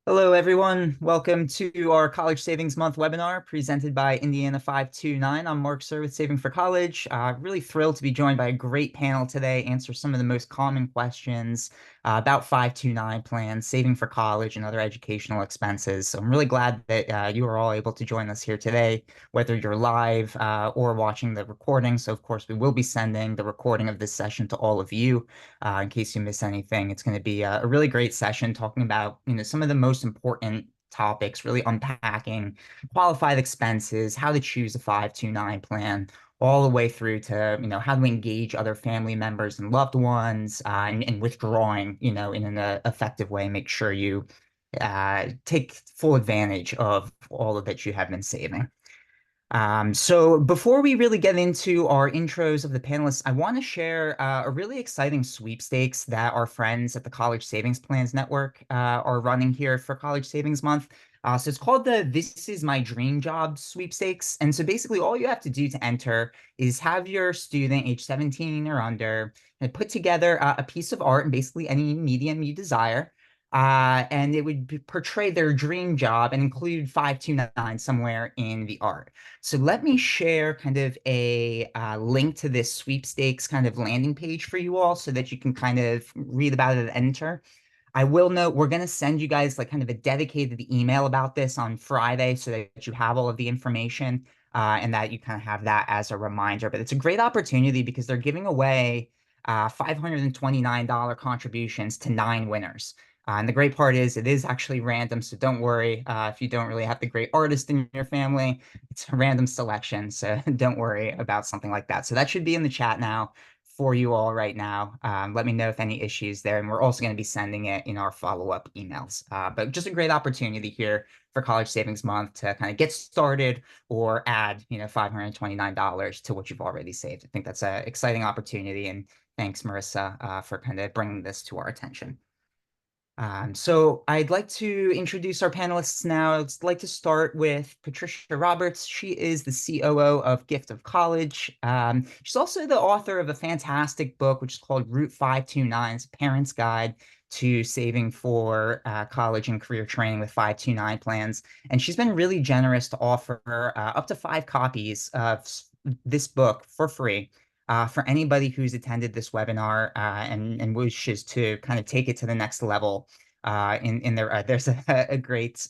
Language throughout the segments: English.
Hello, everyone. Welcome to our College Savings Month webinar presented by Indiana529. I'm Mark Sir with Saving for College. Really thrilled to be joined by a great panel today, answer some of the most common questions about 529 plans, saving for college, and other educational expenses. So I'm really glad that you are all able to join us here today, whether you're live or watching the recording. So, of course, we will be sending the recording of this session to all of you in case you miss anything. It's going to be a really great session talking about, some of the most important topics, really unpacking qualified expenses, how to choose a 529 plan, all the way through to, how to engage other family members and loved ones, and withdrawing, in an effective way, make sure you take full advantage of all of that you have been saving. So before we really get into our intros of the panelists, I want to share a really exciting sweepstakes that our friends at the College Savings Plans Network are running here for College Savings Month. So it's called the This Is My Dream Job sweepstakes. And so basically all you have to do to enter is have your student age 17 or under and put together a piece of art in basically any medium you desire. And it would portray their dream job and include 529 somewhere in the art. So let me share kind of a link to this sweepstakes kind of landing page for you all so that you can kind of read about it and enter. I will note we're going to send you guys like kind of a dedicated email about this on Friday so that you have all of the information and that you kind of have that as a reminder. But it's a great opportunity because they're giving away $529 contributions to 9 winners. And the great part is it is actually random, so don't worry if you don't really have the great artist in your family. It's a random selection, so don't worry about something like that. So that should be in the chat now for you all right now. Let me know if any issues there, and we're also going to be sending it in our follow-up emails. But just a great opportunity here for College Savings Month to kind of get started or add, $529 to what you've already saved. I think that's an exciting opportunity, and thanks, Marissa, for kind of bringing this to our attention. So I'd like to introduce our panelists now. I'd like to start with Patricia Roberts. She is the COO of Gift of College. She's also the author of a fantastic book, which is called Route 529, it's a Parent's Guide to Saving for College and Career Training with 529 plans. And she's been really generous to offer up to 5 copies of this book for free for anybody who's attended this webinar and wishes to kind of take it to the next level in their there's a great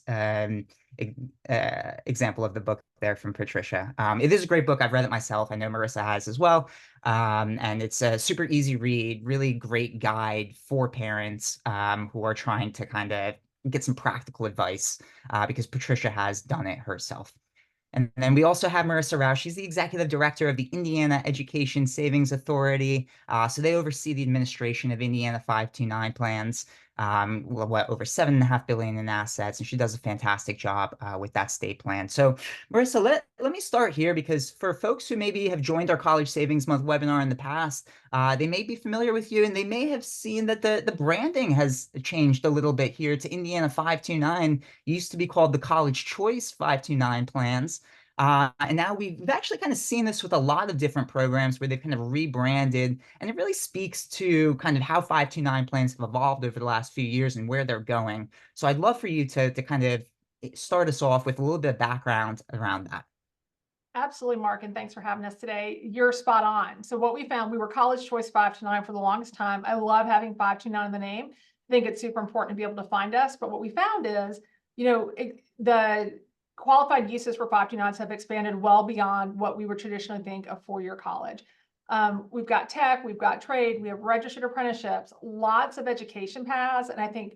example of the book there from Patricia. It is a great book. I've read it myself. I know Marissa has as well. And it's a super easy read, really great guide for parents who are trying to kind of get some practical advice because Patricia has done it herself. And then we also have Marissa Rao. She's the executive director of the Indiana Education Savings Authority. So they oversee the administration of Indiana 529 plans, over 7.5 billion in assets, and she does a fantastic job with that state plan. So, Marissa, let me start here because for folks who maybe have joined our College Savings Month webinar in the past, they may be familiar with you, and they may have seen that the branding has changed a little bit here to Indiana 529. It used to be called the College Choice 529 plans. And now we've actually kind of seen this with a lot of different programs where they've kind of rebranded, and it really speaks to kind of how 529 plans have evolved over the last few years and where they're going. So I'd love for you to kind of start us off with a little bit of background around that. Absolutely, Mark, and thanks for having us today. You're spot on. So what we found, we were College Choice 529 for the longest time. I love having 529 in the name. I think it's super important to be able to find us. But what we found is, the qualified uses for 529s have expanded well beyond what we would traditionally think of four-year college. We've got tech, we've got trade, we have registered apprenticeships, lots of education paths. And I think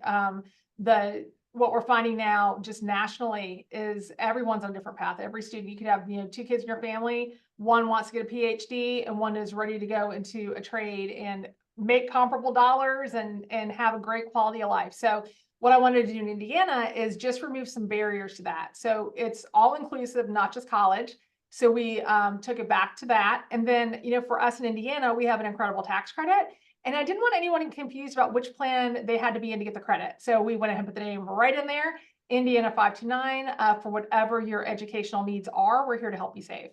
what we're finding now just nationally is everyone's on a different path. Every student, you could have, 2 kids in your family. One wants to get a PhD and one is ready to go into a trade and make comparable dollars and have a great quality of life. So what I wanted to do in Indiana is just remove some barriers to that. So it's all inclusive, not just college. So we took it back to that. And then, for us in Indiana, we have an incredible tax credit. And I didn't want anyone confused about which plan they had to be in to get the credit. So we went ahead and put the name right in there, Indiana 529, for whatever your educational needs are. We're here to help you save.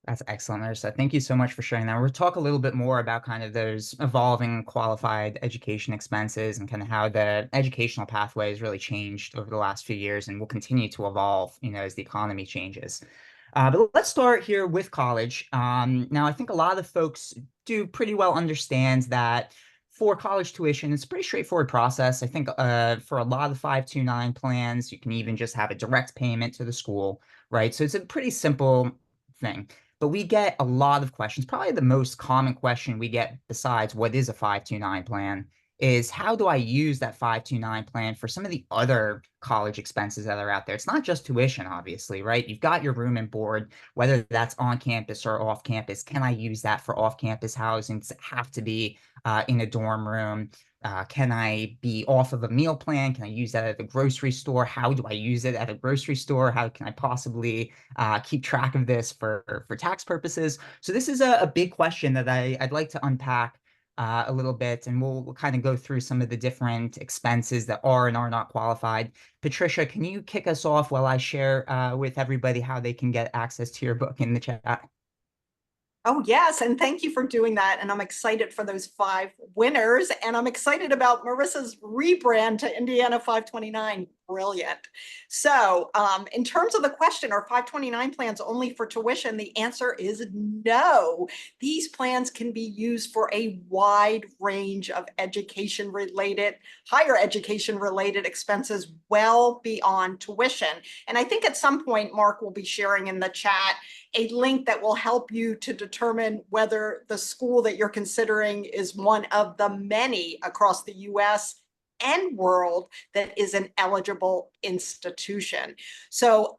That's excellent, Marissa. Thank you so much for sharing that. We'll talk a little bit more about kind of those evolving qualified education expenses and kind of how the educational pathway has really changed over the last few years and will continue to evolve, as the economy changes. But let's start here with college. Now, I think a lot of folks do pretty well understand that for college tuition, it's a pretty straightforward process. I think for a lot of the 529 plans, you can even just have a direct payment to the school, right? So it's a pretty simple thing. But we get a lot of questions. Probably the most common question we get besides what is a 529 plan is how do I use that 529 plan for some of the other college expenses that are out there? It's not just tuition, obviously, right? You've got your room and board, whether that's on campus or off campus. Can I use that for off campus housing? Does it have to be in a dorm room? Can I be off of a meal plan? Can I use that at the grocery store? How do I use it at a grocery store? How can I possibly keep track of this for tax purposes? So this is a big question that I'd like to unpack a little bit, and we'll kind of go through some of the different expenses that are and are not qualified. Patricia, can you kick us off while I share with everybody how they can get access to your book in the chat? Oh, yes. And thank you for doing that. And I'm excited for those 5 winners. And I'm excited about Marissa's rebrand to Indiana529. Brilliant. So in terms of the question, are 529 plans only for tuition? The answer is no. These plans can be used for a wide range of higher education related expenses well beyond tuition. And I think at some point, Mark will be sharing in the chat a link that will help you to determine whether the school that you're considering is one of the many across the US and world that is an eligible institution. So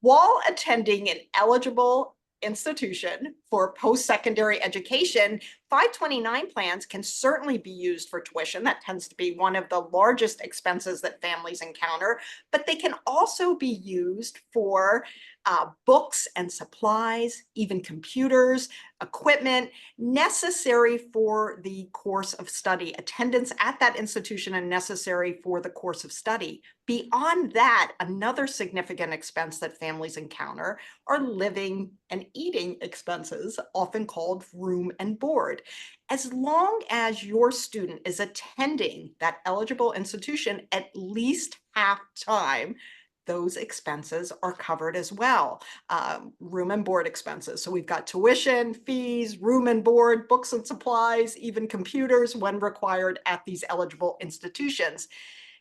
while attending an eligible institution for post-secondary education, 529 plans can certainly be used for tuition. That tends to be one of the largest expenses that families encounter, but they can also be used for books and supplies, even computers, equipment necessary for the course of study, attendance at that institution and necessary for the course of study. Beyond that, another significant expense that families encounter are living and eating expenses, often called room and board. As long as your student is attending that eligible institution at least half time, those expenses are covered as well, room and board expenses. So we've got tuition, fees, room and board, books and supplies, even computers when required at these eligible institutions.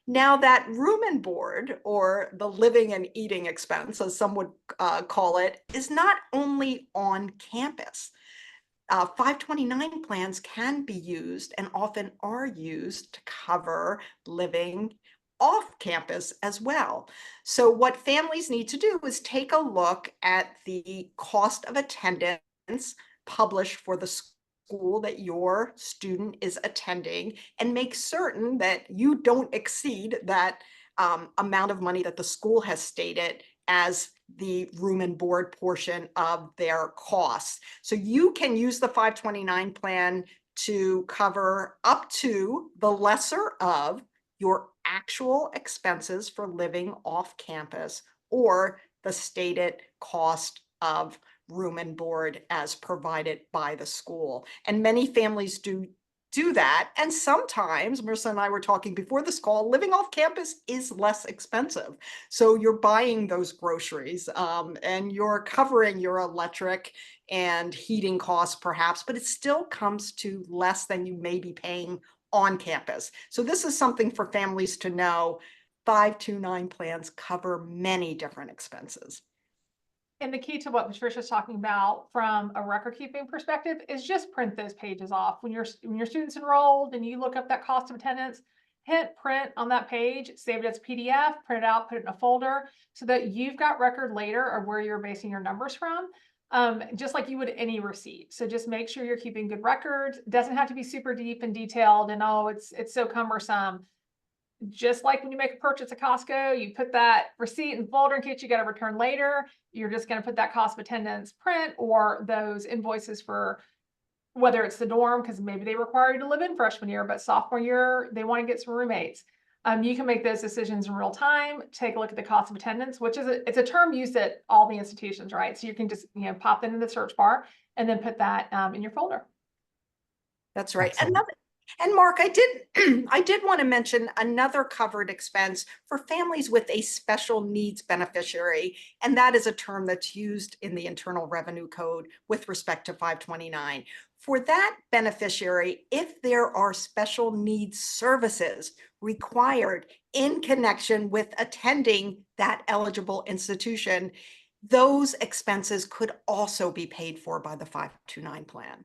Now that room and board, or the living and eating expense, as some would call it, is not only on campus. 529 plans can be used and often are used to cover living off campus as well. So what families need to do is take a look at the cost of attendance published for the school that your student is attending and make certain that you don't exceed that amount of money that the school has stated as the room and board portion of their costs. So you can use the 529 plan to cover up to the lesser of your actual expenses for living off campus or the stated cost of room and board as provided by the school. And many families do that. And sometimes, Marissa and I were talking before this call, living off campus is less expensive. So you're buying those groceries and you're covering your electric and heating costs perhaps, but it still comes to less than you may be paying on campus. So this is something for families to know. 529 plans cover many different expenses. And the key to what Patricia's talking about from a record keeping perspective is just print those pages off. When your student's enrolled and you look up that cost of attendance, hit print on that page, save it as PDF, print it out, put it in a folder so that you've got record later of where you're basing your numbers from, just like you would any receipt. So just make sure you're keeping good records. It doesn't have to be super deep and detailed and oh, it's so cumbersome. Just like when you make a purchase at Costco, you put that receipt in the folder in case you got to return later. You're just going to put that cost of attendance print or those invoices for whether it's the dorm, because maybe they require you to live in freshman year, but sophomore year, they want to get some roommates. You can make those decisions in real time, take a look at the cost of attendance, which is it's a term used at all the institutions, right? So you can just, pop that into the search bar and then put that in your folder. That's right. Excellent. And Mark, I did I did want to mention another covered expense for families with a special needs beneficiary, and that is a term that's used in the Internal Revenue Code with respect to 529. For that beneficiary, if there are special needs services required in connection with attending that eligible institution, those expenses could also be paid for by the 529 plan.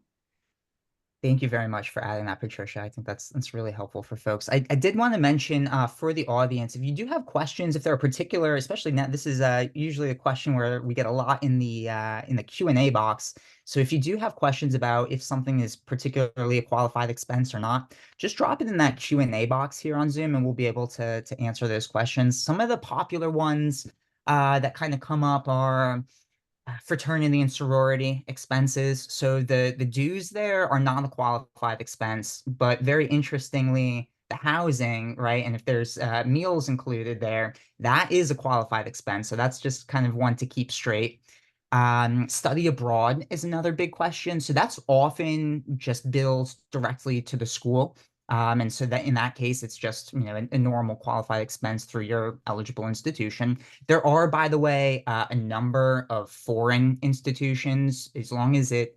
Thank you very much for adding that, Patricia. I think that's really helpful for folks. I did want to mention for the audience, if you do have questions, if there are particular, especially now, this is usually a question where we get a lot in the Q&A box. So if you do have questions about if something is particularly a qualified expense or not, just drop it in that Q&A box here on Zoom, and we'll be able to answer those questions. Some of the popular ones that kind of come up are fraternity and sorority expenses. So the dues there are not a qualified expense, but very interestingly, the housing, right? And if there's meals included there, that is a qualified expense. So that's just kind of one to keep straight. Study abroad is another big question. So that's often just billed directly to the school. And so that in that case, it's just, a normal qualified expense through your eligible institution. There are, by the way, a number of foreign institutions, as long as it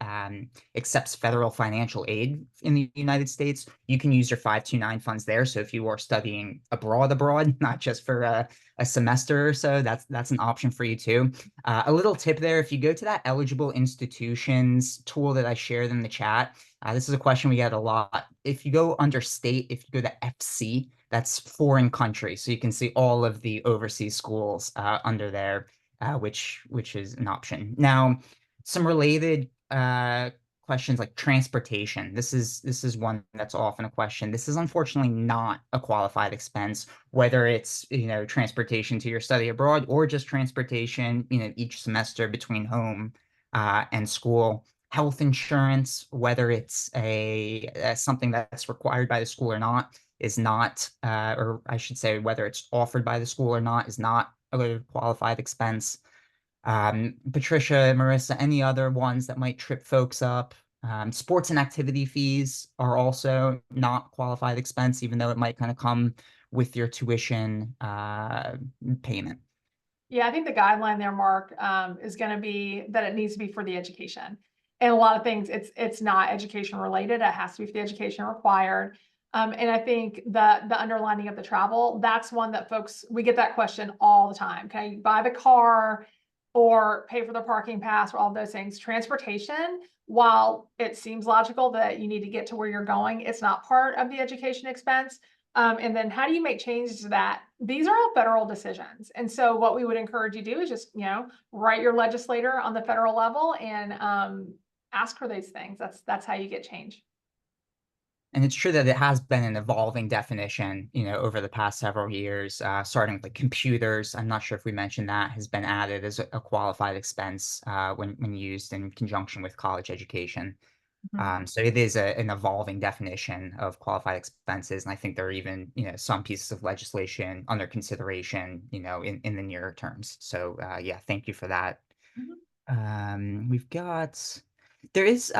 accepts federal financial aid in the United States, you can use your 529 funds there. So if you are studying abroad, not just for a semester or so, that's an option for you too. A little tip there, if you go to that eligible institutions tool that I shared in the chat, this is a question we get a lot. If you go under state, if you go to FC, that's foreign country. So you can see all of the overseas schools under there, which is an option. Now, some related questions like transportation. This is one that's often a question. This is unfortunately not a qualified expense, whether it's transportation to your study abroad or just transportation each semester between home and school. Health insurance, whether it's something that's required by the school or not, is not, or I should say, whether it's offered by the school or not, is not a qualified expense. Patricia, Marissa, any other ones that might trip folks up? Sports and activity fees are also not qualified expense, even though it might kind of come with your tuition payment. Yeah, I think the guideline there, Mark, is going to be that it needs to be for the education. And a lot of things, it's not education related. It has to be for the education required. And I think the underlining of the travel, that's one that we get that question all the time. Can you buy the car or pay for the parking pass or all those things? Transportation, while it seems logical that you need to get to where you're going, it's not part of the education expense. And then how do you make changes to that? These are all federal decisions. And so what we would encourage you to do is just, write your legislator on the federal level and ask for these things. That's how you get change. And it's true that it has been an evolving definition, over the past several years, starting with like computers. I'm not sure if we mentioned that has been added as a qualified expense when used in conjunction with college education. So it is an evolving definition of qualified expenses. And I think there are even, some pieces of legislation under consideration, in the nearer terms. So yeah, thank you for that. There is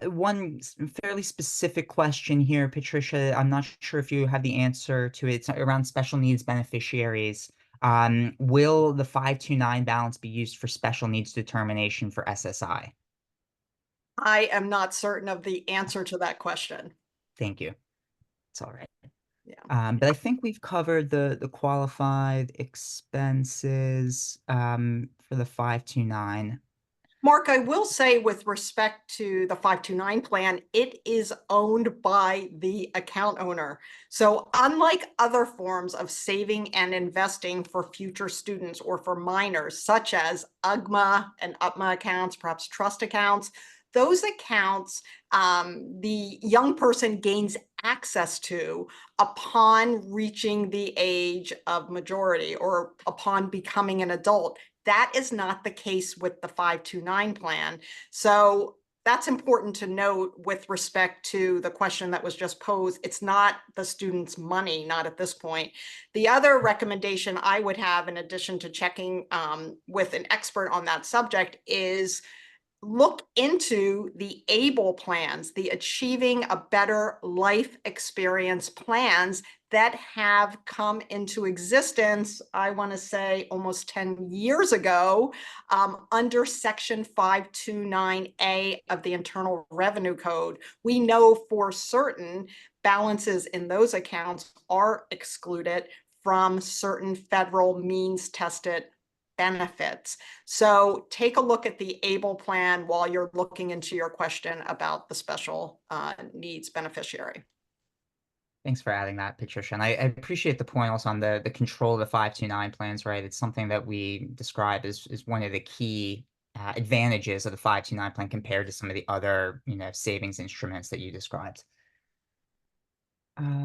one fairly specific question here, Patricia. I'm not sure if you have the answer to it. It's around special needs beneficiaries. Will the 529 balance be used for special needs determination for SSI? I am not certain of the answer to that question. Thank you. It's all right. Yeah. But I think we've covered the qualified expenses for the 529. Mark, I will say with respect to the 529 plan, it is owned by the account owner. So unlike other forms of saving and investing for future students or for minors, such as UGMA and UPMA accounts, perhaps trust accounts, those accounts the young person gains access to upon reaching the age of majority or upon becoming an adult. That is not the case with the 529 plan. So that's important to note with respect to the question that was just posed. It's not the student's money, not at this point. The other recommendation I would have, in addition to checking with an expert on that subject, is look into the ABLE plans, the Achieving a Better Life Experience plans that have come into existence, I want to say almost 10 years ago, under Section 529A of the Internal Revenue Code. We know for certain balances in those accounts are excluded from certain federal means-tested benefits. So take a look at the ABLE plan while you're looking into your question about the special needs beneficiary. Thanks for adding that, Patricia. And I appreciate the point also on the control of the 529 plans, right? It's something that we describe as one of the key advantages of the 529 plan compared to some of the other, savings instruments that you described.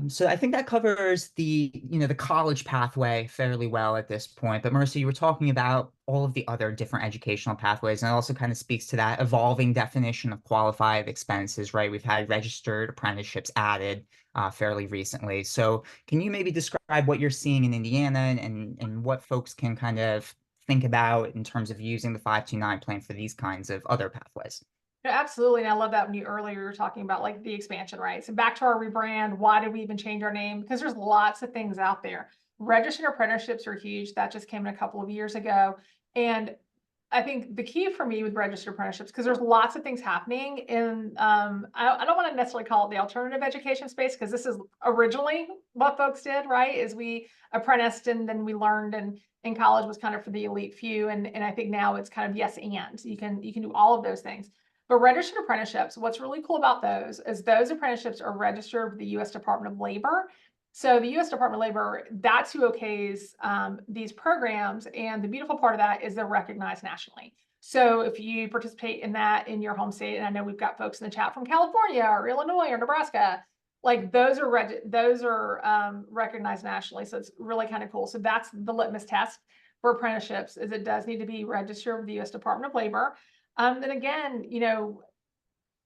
So I think that covers the college pathway fairly well at this point. But Marissa, you were talking about all of the other different educational pathways, and it also kind of speaks to that evolving definition of qualified expenses, right? We've had registered apprenticeships added fairly recently. So can you maybe describe what you're seeing in Indiana and what folks can kind of think about in terms of using the 529 plan for these kinds of other pathways? No, absolutely. And I love that when you earlier were talking about like the expansion, right? So back to our rebrand, why did we even change our name? Because there's lots of things out there. Registered apprenticeships are huge. That just came in a couple of years ago. And I think the key for me with registered apprenticeships, because there's lots of things happening in, I don't want to necessarily call it the alternative education space, because this is originally what folks did, right? Is we apprenticed and then we learned, and in college was kind of for the elite few. And I think now it's kind of yes, and you can do all of those things. But registered apprenticeships, what's really cool about those is those apprenticeships are registered with the U.S. Department of Labor. So the U.S. Department of Labor, that's who okays these programs. And the beautiful part of that is they're recognized nationally. So if you participate in that in your home state, and I know we've got folks in the chat from California or Illinois or Nebraska, like those are recognized nationally. So it's really kind of cool. So that's the litmus test for apprenticeships, is it does need to be registered with the U.S. Department of Labor. And again,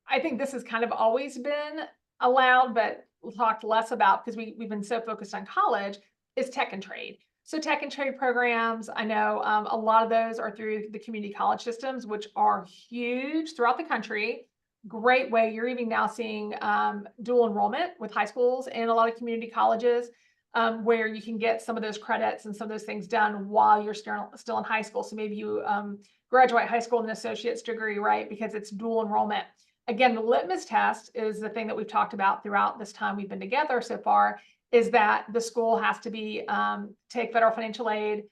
I think this has kind of always been allowed, but we'll talk less about, because we've been so focused on college, is tech and trade. So tech and trade programs, I know a lot of those are through the community college systems, which are huge throughout the country. Great way. You're even now seeing dual enrollment with high schools and a lot of community colleges, where you can get some of those credits and some of those things done while you're still in high school. So maybe you graduate high school with an associate's degree, right? Because it's dual enrollment. Again, the litmus test is the thing that we've talked about throughout this time we've been together so far, is that the school has to be take federal financial aid,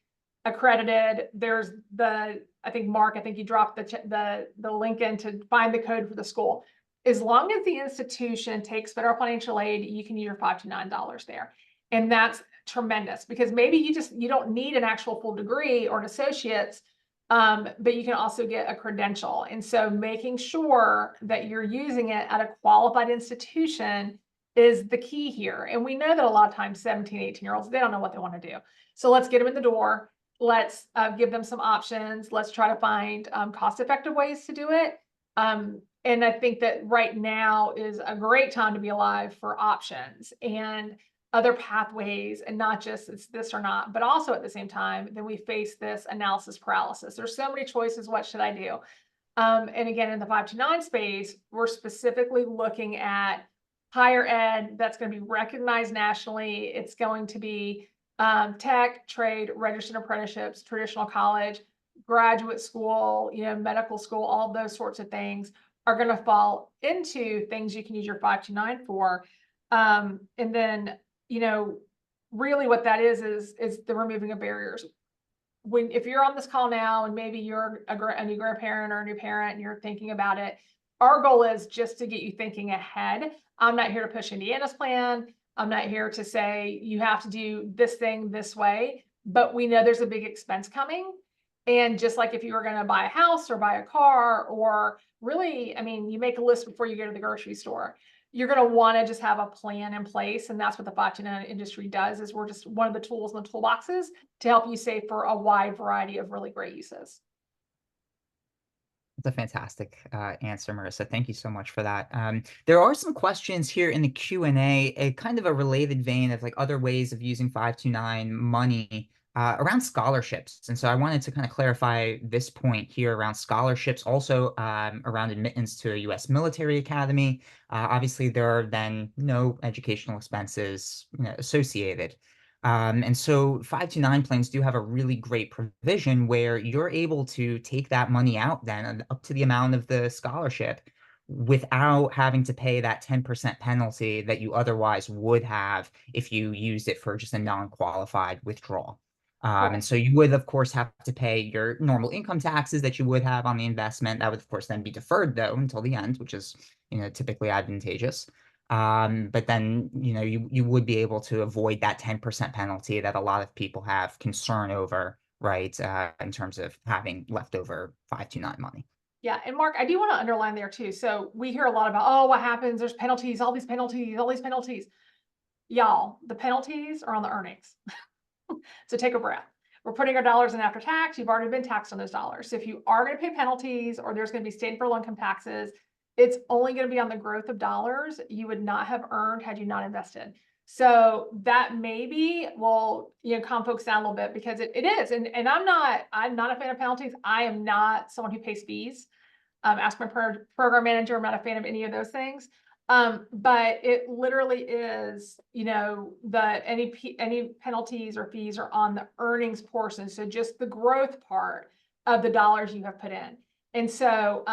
accredited. There's I think Mark, you dropped the link in to find the code for the school. As long as the institution takes federal financial aid, you can use your $5 to $9 there. And that's tremendous, because maybe you don't need an actual full degree or an associate's, but you can also get a credential. And so making sure that you're using it at a qualified institution is the key here. And we know that a lot of times 17, 18-year-olds, they don't know what they want to do. So let's get them in the door. Let's give them some options. Let's try to find cost-effective ways to do it. And I think that right now is a great time to be alive for options and other pathways, and not just it's this or not, but also at the same time, then we face this analysis paralysis. There's so many choices. What should I do? And again, in the 529 space, we're specifically looking at higher ed that's going to be recognized nationally. It's going to be tech, trade, registered apprenticeships, traditional college, graduate school, medical school, all those sorts of things are going to fall into things you can use your 529 for. And then, really what that is the removing of barriers. If you're on this call now and maybe you're a new grandparent or a new parent and you're thinking about it, our goal is just to get you thinking ahead. I'm not here to push Indiana's plan. I'm not here to say you have to do this thing this way, but we know there's a big expense coming. And just like if you were going to buy a house or buy a car, or really, you make a list before you go to the grocery store, you're going to want to just have a plan in place. And that's what the 529 industry does, is we're just one of the tools in the toolboxes to help you save for a wide variety of really great uses. That's a fantastic answer, Marissa. Thank you so much for that. There are some questions here in the Q&A, a kind of a related vein of like other ways of using 529 money around scholarships. And so I wanted to kind of clarify this point here around scholarships, also around admittance to a U.S. military academy. Obviously, there are then no educational expenses, associated. And so 529 plans do have a really great provision where you're able to take that money out then up to the amount of the scholarship without having to pay that 10% penalty that you otherwise would have if you used it for just a non-qualified withdrawal. And so you would, of course, have to pay your normal income taxes that you would have on the investment. That would, of course, then be deferred, though, until the end, which is, typically advantageous. But then, you would be able to avoid that 10% penalty that a lot of people have concern over, right? In terms of having leftover 529 money. Yeah, and Mark, I do want to underline there too. So we hear a lot about, oh, what happens? There's penalties, all these penalties, all these penalties. Y'all, the penalties are on the earnings. So take a breath. We're putting our dollars in after tax. You've already been taxed on those dollars. So if you are going to pay penalties or there's going to be state and federal income taxes, it's only going to be on the growth of dollars you would not have earned had you not invested. So that maybe will, calm folks down a little bit because it is. And I'm not a fan of penalties. I am not someone who pays fees. Ask my program manager. I'm not a fan of any of those things. But it literally is, any penalties or fees are on the earnings portion. So just the growth part of the dollars you have put in. And so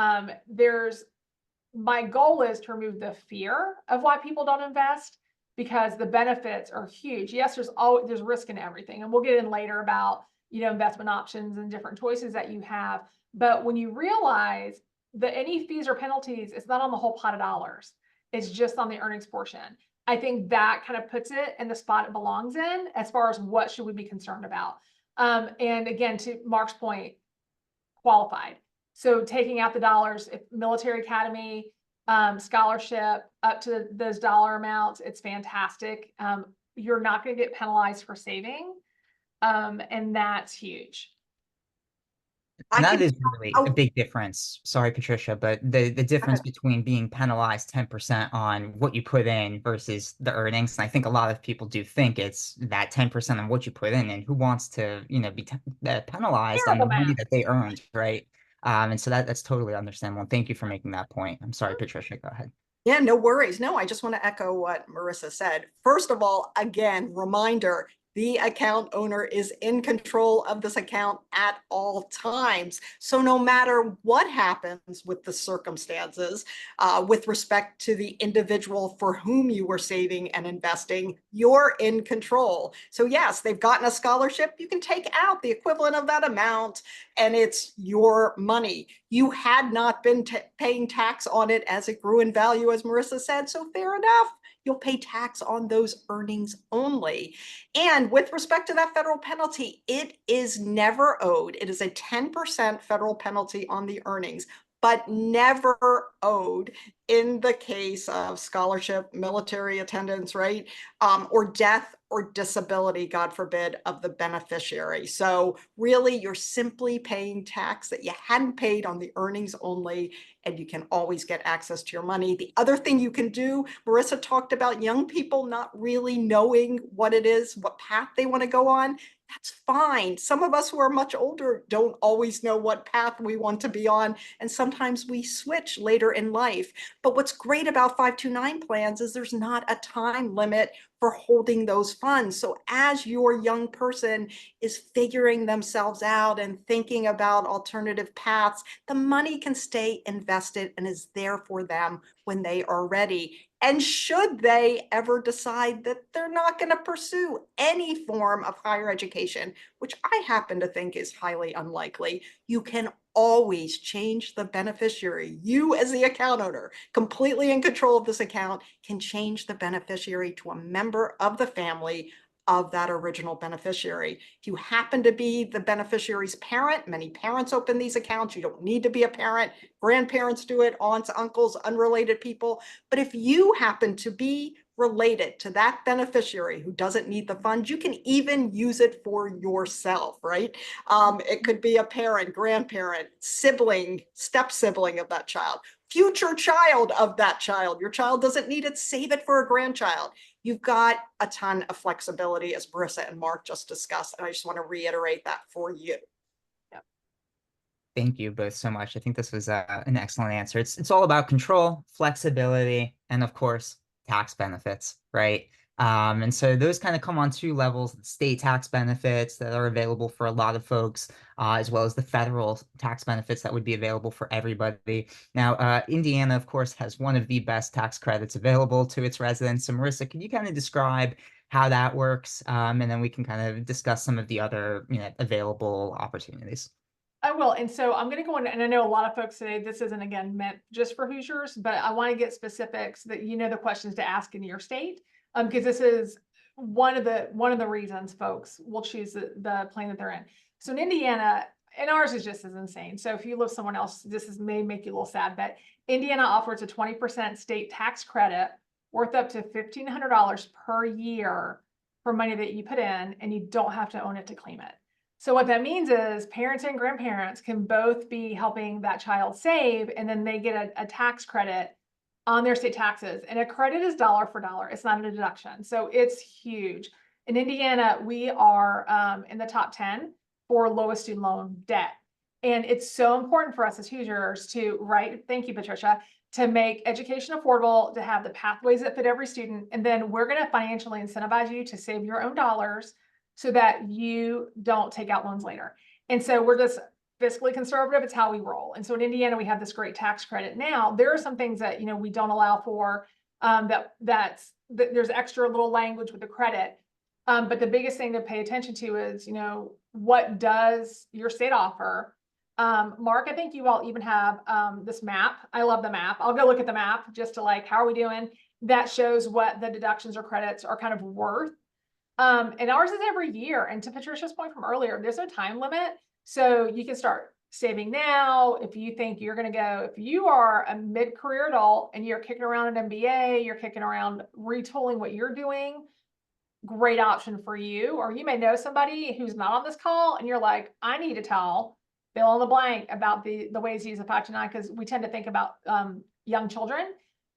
my goal is to remove the fear of why people don't invest because the benefits are huge. Yes, there's risk in everything. And we'll get in later about, investment options and different choices that you have. But when you realize that any fees or penalties, it's not on the whole pot of dollars. It's just on the earnings portion. I think that kind of puts it in the spot it belongs in as far as what should we be concerned about. And again, to Mark's point, qualified. So taking out the dollars, if military academy, scholarship up to those dollar amounts, it's fantastic. You're not going to get penalized for saving. And that's huge. And that is really a big difference. Sorry, Patricia, but the difference between being penalized 10% on what you put in versus the earnings. And I think a lot of people do think it's that 10% on what you put in, and who wants to, be penalized on the money that they earned, right? And so that's totally understandable. And thank you for making that point. I'm sorry, Patricia, go ahead. Yeah, no worries. No, I just want to echo what Marissa said. First of all, again, reminder, the account owner is in control of this account at all times. So no matter what happens with the circumstances, with respect to the individual for whom you were saving and investing, you're in control. So yes, they've gotten a scholarship. You can take out the equivalent of that amount and it's your money. You had not been paying tax on it as it grew in value, as Marissa said, so fair enough. You'll pay tax on those earnings only. And with respect to that federal penalty, it is never owed. It is a 10% federal penalty on the earnings, but never owed in the case of scholarship, military attendance, right? Or death or disability, God forbid, of the beneficiary. So really, you're simply paying tax that you hadn't paid on the earnings only, and you can always get access to your money. The other thing you can do, Marissa talked about young people not really knowing what it is, what path they want to go on. That's fine. Some of us who are much older don't always know what path we want to be on, and sometimes we switch later in life. But what's great about 529 plans is there's not a time limit for holding those funds. So as your young person is figuring themselves out and thinking about alternative paths, the money can stay invested and is there for them when they are ready. And should they ever decide that they're not going to pursue any form of higher education, which I happen to think is highly unlikely, you can always change the beneficiary. You, as the account owner, completely in control of this account, can change the beneficiary to a member of the family of that original beneficiary. If you happen to be the beneficiary's parent, many parents open these accounts. You don't need to be a parent. Grandparents do it, aunts, uncles, unrelated people. But if you happen to be related to that beneficiary who doesn't need the funds, you can even use it for yourself, right? It could be a parent, grandparent, sibling, step sibling of that child, future child of that child. Your child doesn't need it, save it for a grandchild. You've got a ton of flexibility, as Marissa and Mark just discussed, and I just want to reiterate that for you. Thank you both so much. I think this was an excellent answer. It's all about control, flexibility, and of course, tax benefits, right? And so those kind of come on two levels: the state tax benefits that are available for a lot of folks, as well as the federal tax benefits that would be available for everybody. Now, Indiana, of course, has one of the best tax credits available to its residents. So, Marissa, can you kind of describe how that works? And then we can kind of discuss some of the other, available opportunities. I will. And so I'm going to go in, and I know a lot of folks say this isn't, again, meant just for Hoosiers, but I want to get specifics that the questions to ask in your state, because this is one of the reasons folks will choose the plan that they're in. So in Indiana, and ours is just as insane. So if you live somewhere else, may make you a little sad, but Indiana offers a 20% state tax credit worth up to $1,500 per year for money that you put in, and you don't have to own it to claim it. So what that means is parents and grandparents can both be helping that child save, and then they get a tax credit on their state taxes. And a credit is dollar for dollar. It's not a deduction. So it's huge. In Indiana, we are in the top 10 for lowest student loan debt. And it's so important for us as Hoosiers thank you, Patricia, to make education affordable, to have the pathways that fit every student. And then we're going to financially incentivize you to save your own dollars so that you don't take out loans later. And so we're just fiscally conservative. It's how we roll. And so in Indiana, we have this great tax credit. Now, there are some things that, we don't allow for, there's extra little language with the credit. But the biggest thing to pay attention to is, what does your state offer? Mark, I think you all even have this map. I love the map. I'll go look at the map just to how are we doing? That shows what the deductions or credits are kind of worth. And ours is every year. And to Patricia's point from earlier, there's no time limit. So you can start saving now. If you think you're going to go, if you are a mid-career adult and you're kicking around an MBA, you're kicking around retooling what you're doing, great option for you. Or you may know somebody who's not on this call and you're like, I need to tell fill in the blank about the ways to use the 529, because we tend to think about young children,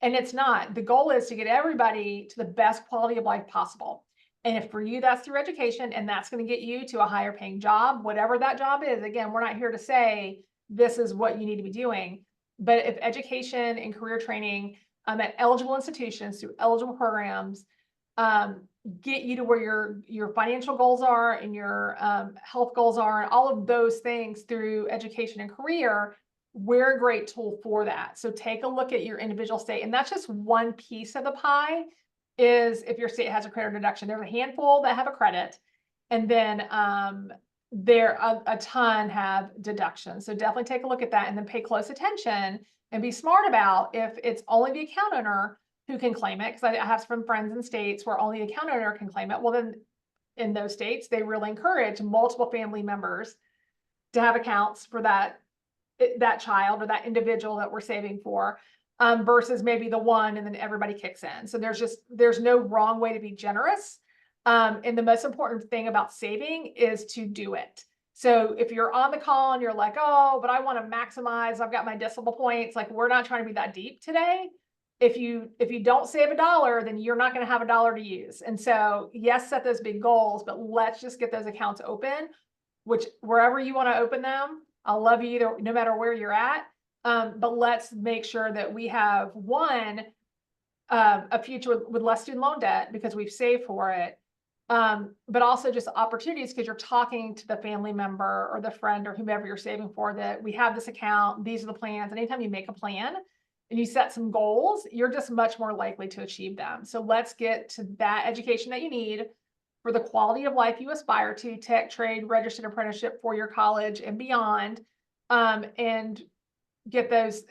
and it's not. The goal is to get everybody to the best quality of life possible. And if for you, that's through education, and that's going to get you to a higher paying job, whatever that job is. Again, we're not here to say this is what you need to be doing, but if education and career training at eligible institutions through eligible programs get you to where your financial goals are and your health goals are, and all of those things through education and career, we're a great tool for that. So take a look at your individual state, and that's just one piece of the pie. Is if your state has a credit deduction, there's a handful that have a credit, and then a ton have deductions. So definitely take a look at that, and then pay close attention and be smart about if it's only the account owner who can claim it. Because I have some friends in states where only the account owner can claim it. Well, then in those states, they really encourage multiple family members to have accounts for that child or that individual that we're saving for. Versus maybe the one and then everybody kicks in. So there's no wrong way to be generous. And the most important thing about saving is to do it. So if you're on the call and you're like, oh, but I want to maximize, I've got my decimal points, we're not trying to be that deep today. If you don't save $1, then you're not going to have $1 to use. And so yes, set those big goals, but let's just get those accounts open, which wherever you want to open them, I'll love you either, no matter where you're at. But let's make sure that we have a future with less student loan debt because we've saved for it. But also just opportunities because you're talking to the family member or the friend or whomever you're saving for that we have this account, these are the plans. Anytime you make a plan and you set some goals, you're just much more likely to achieve them. So let's get to that education that you need for the quality of life you aspire to, tech, trade, registered apprenticeship for your college and beyond. And get those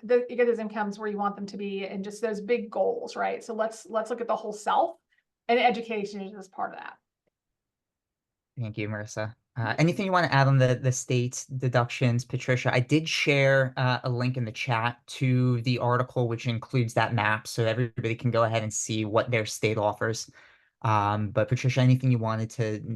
incomes where you want them to be, and just those big goals, right? So let's look at the whole self, and education is just part of that. Thank you, Marissa. Anything you want to add on the state deductions, Patricia? I did share a link in the chat to the article, which includes that map, so everybody can go ahead and see what their state offers. But Patricia, anything you wanted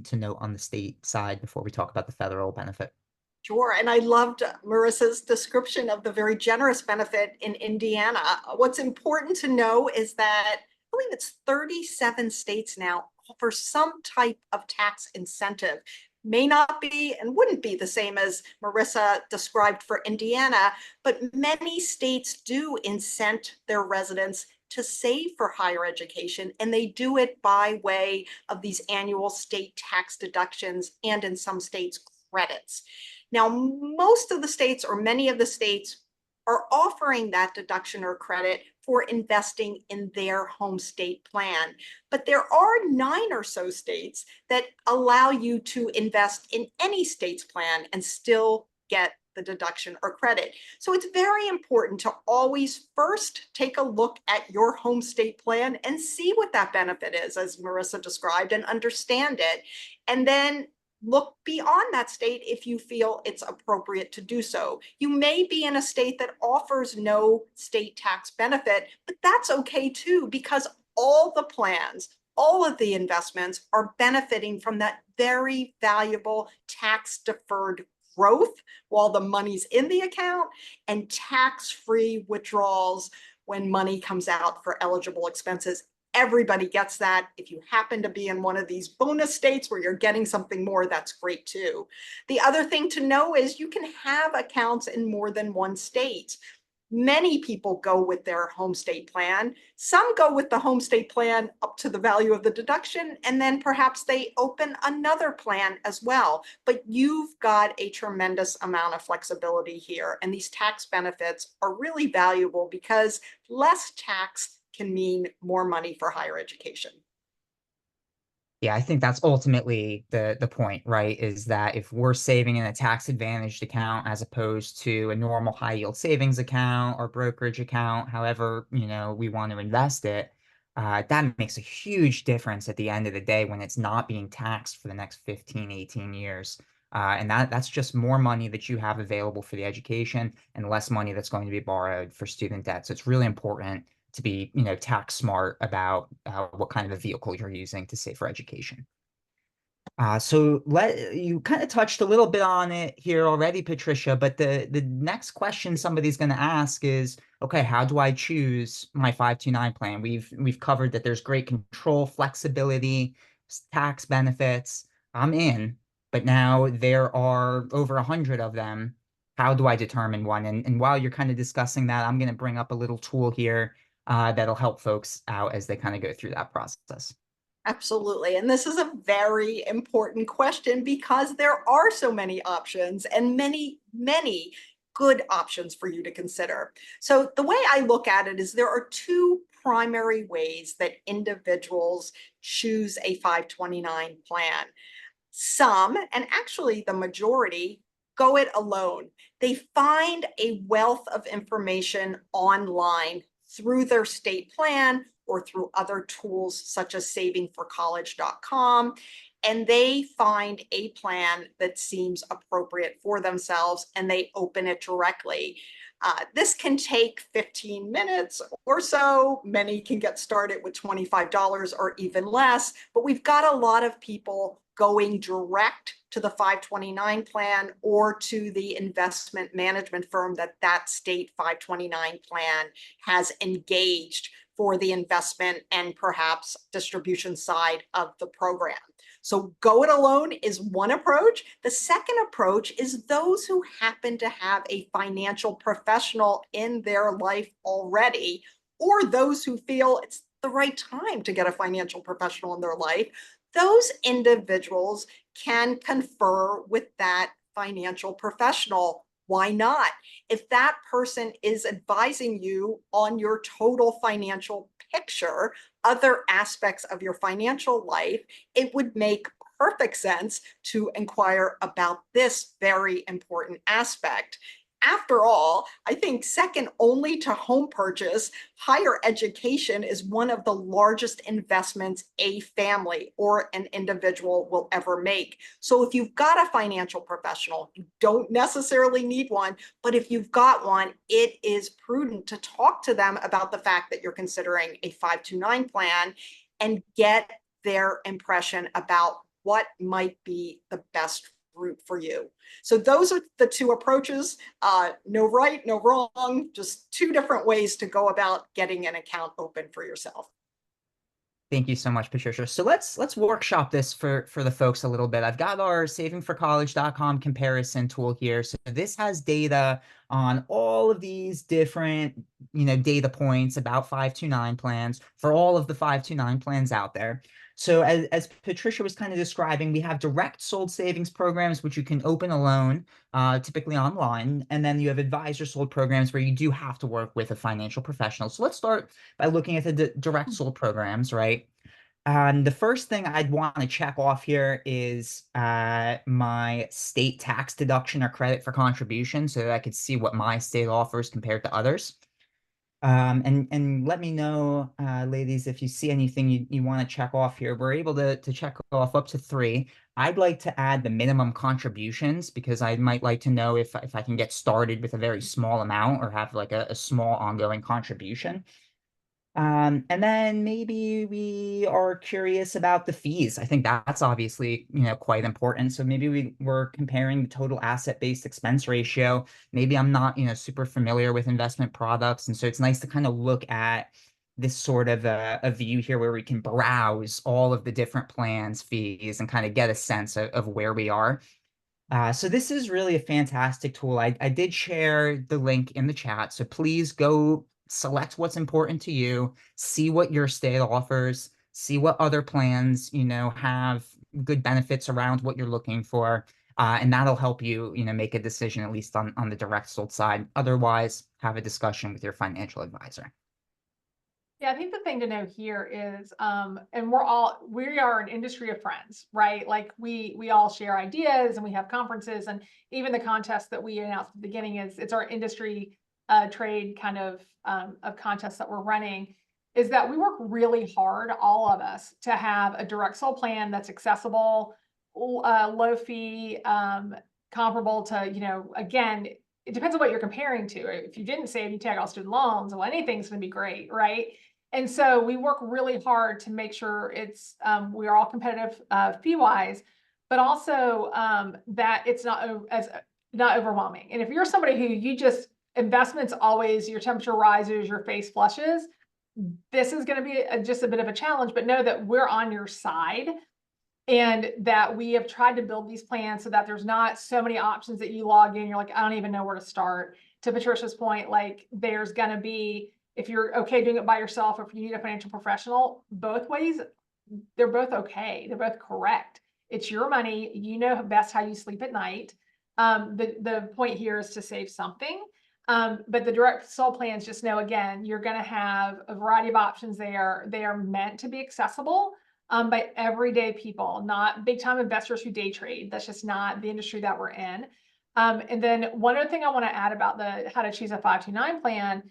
to note on the state side before we talk about the federal benefit? Sure. And I loved Marissa's description of the very generous benefit in Indiana. What's important to know is that I believe it's 37 states now offer some type of tax incentive. May not be and wouldn't be the same as Marissa described for Indiana, but many states do incent their residents to save for higher education, and they do it by way of these annual state tax deductions and in some states credits. Now, most of the states or many of the states are offering that deduction or credit for investing in their home state plan. But there are 9 or so states that allow you to invest in any state's plan and still get the deduction or credit. So it's very important to always first take a look at your home state plan and see what that benefit is, as Marissa described, and understand it. And then look beyond that state if you feel it's appropriate to do so. You may be in a state that offers no state tax benefit, but that's okay too, because all the plans, all of the investments are benefiting from that very valuable tax deferred growth while the money's in the account and tax-free withdrawals when money comes out for eligible expenses. Everybody gets that. If you happen to be in one of these bonus states where you're getting something more, that's great too. The other thing to know is you can have accounts in more than one state. Many people go with their home state plan. Some go with the home state plan up to the value of the deduction, and then perhaps they open another plan as well. But you've got a tremendous amount of flexibility here, and these tax benefits are really valuable because less tax can mean more money for higher education. Yeah, I think that's ultimately the point, right? Is that if we're saving in a tax advantaged account as opposed to a normal high yield savings account or brokerage account, however, we want to invest it, that makes a huge difference at the end of the day when it's not being taxed for the next 15, 18 years. And that's just more money that you have available for the education and less money that's going to be borrowed for student debt. So it's really important to be, tax smart about what kind of a vehicle you're using to save for education. So you kind of touched a little bit on it here already, Patricia, but the next question somebody's going to ask is, okay, how do I choose my 529 plan? We've covered that there's great control, flexibility, tax benefits. I'm in, but now there are over 100 of them. How do I determine one? And while you're kind of discussing that, I'm going to bring up a little tool here that'll help folks out as they kind of go through that process. Absolutely. And this is a very important question because there are so many options and many, many good options for you to consider. So the way I look at it is there are 2 primary ways that individuals choose a 529 plan. Some, and actually the majority, go it alone. They find a wealth of information online through their state plan or through other tools such as savingforcollege.com, and they find a plan that seems appropriate for themselves and they open it directly. This can take 15 minutes or so. Many can get started with $25 or even less, but we've got a lot of people going direct to the 529 plan or to the investment management firm that state 529 plan has engaged for the investment and perhaps distribution side of the program. So go it alone is one approach. The second approach is those who happen to have a financial professional in their life already, or those who feel it's the right time to get a financial professional in their life. Those individuals can confer with that financial professional. Why not? If that person is advising you on your total financial picture, other aspects of your financial life, it would make perfect sense to inquire about this very important aspect. After all, I think second only to home purchase, higher education is one of the largest investments a family or an individual will ever make. So if you've got a financial professional, you don't necessarily need one, but if you've got one, it is prudent to talk to them about the fact that you're considering a 529 plan and get their impression about what might be the best route for you. So those are the two approaches. No right, no wrong, just two different ways to go about getting an account open for yourself. Thank you so much, Patricia. So let's workshop this for the folks a little bit. I've got our savingforcollege.com comparison tool here. So this has data on all of these different, data points about 529 plans for all of the 529 plans out there. So as Patricia was kind of describing, we have direct sold savings programs, which you can open alone, typically online. And then you have advisor sold programs where you do have to work with a financial professional. So let's start by looking at the direct sold programs, right? The first thing I'd want to check off here is my state tax deduction or credit for contribution so that I could see what my state offers compared to others. And let me know, ladies, if you see anything you want to check off here. We're able to check off up to 3. I'd like to add the minimum contributions because I might like to know if I can get started with a very small amount or have like a small ongoing contribution. And then maybe we are curious about the fees. I think that's obviously, quite important. So maybe we're comparing the total asset-based expense ratio. Maybe I'm not, super familiar with investment products. And so it's nice to kind of look at this sort of a view here where we can browse all of the different plans, fees, and kind of get a sense of where we are. So this is really a fantastic tool. I did share the link in the chat, so please go select what's important to you, see what your state offers, see what other plans, have good benefits around what you're looking for. And that'll help you, make a decision, at least on the direct sold side. Otherwise, have a discussion with your financial advisor. Yeah, I think the thing to know here is, and we are an industry of friends, right? Like we all share ideas and we have conferences, and even the contest that we announced at the beginning it's our industry trade kind of contest that we're running, is that we work really hard, all of us, to have a direct sold plan that's accessible, low fee, comparable to, again, it depends on what you're comparing to. If you didn't save, you take out student loans, well, anything's going to be great, right? And so we work really hard to make sure it's we are all competitive fee wise, but also that it's not overwhelming. And if you're somebody who you just investments always your temperature rises, your face flushes, this is going to be just a bit of a challenge. But know that we're on your side, and that we have tried to build these plans so that there's not so many options that you log in, you're like, I don't even know where to start. To Patricia's point, like there's going to be, if you're okay doing it by yourself, or if you need a financial professional, both ways, they're both okay. They're both correct. It's your money. You know best how you sleep at night. The point here is to save something. But the direct sold plans, just know, again, you're going to have a variety of options there. They are meant to be accessible by everyday people, not big time investors who day trade. That's just not the industry that we're in. And then one other thing I want to add about the how to choose a 529 plan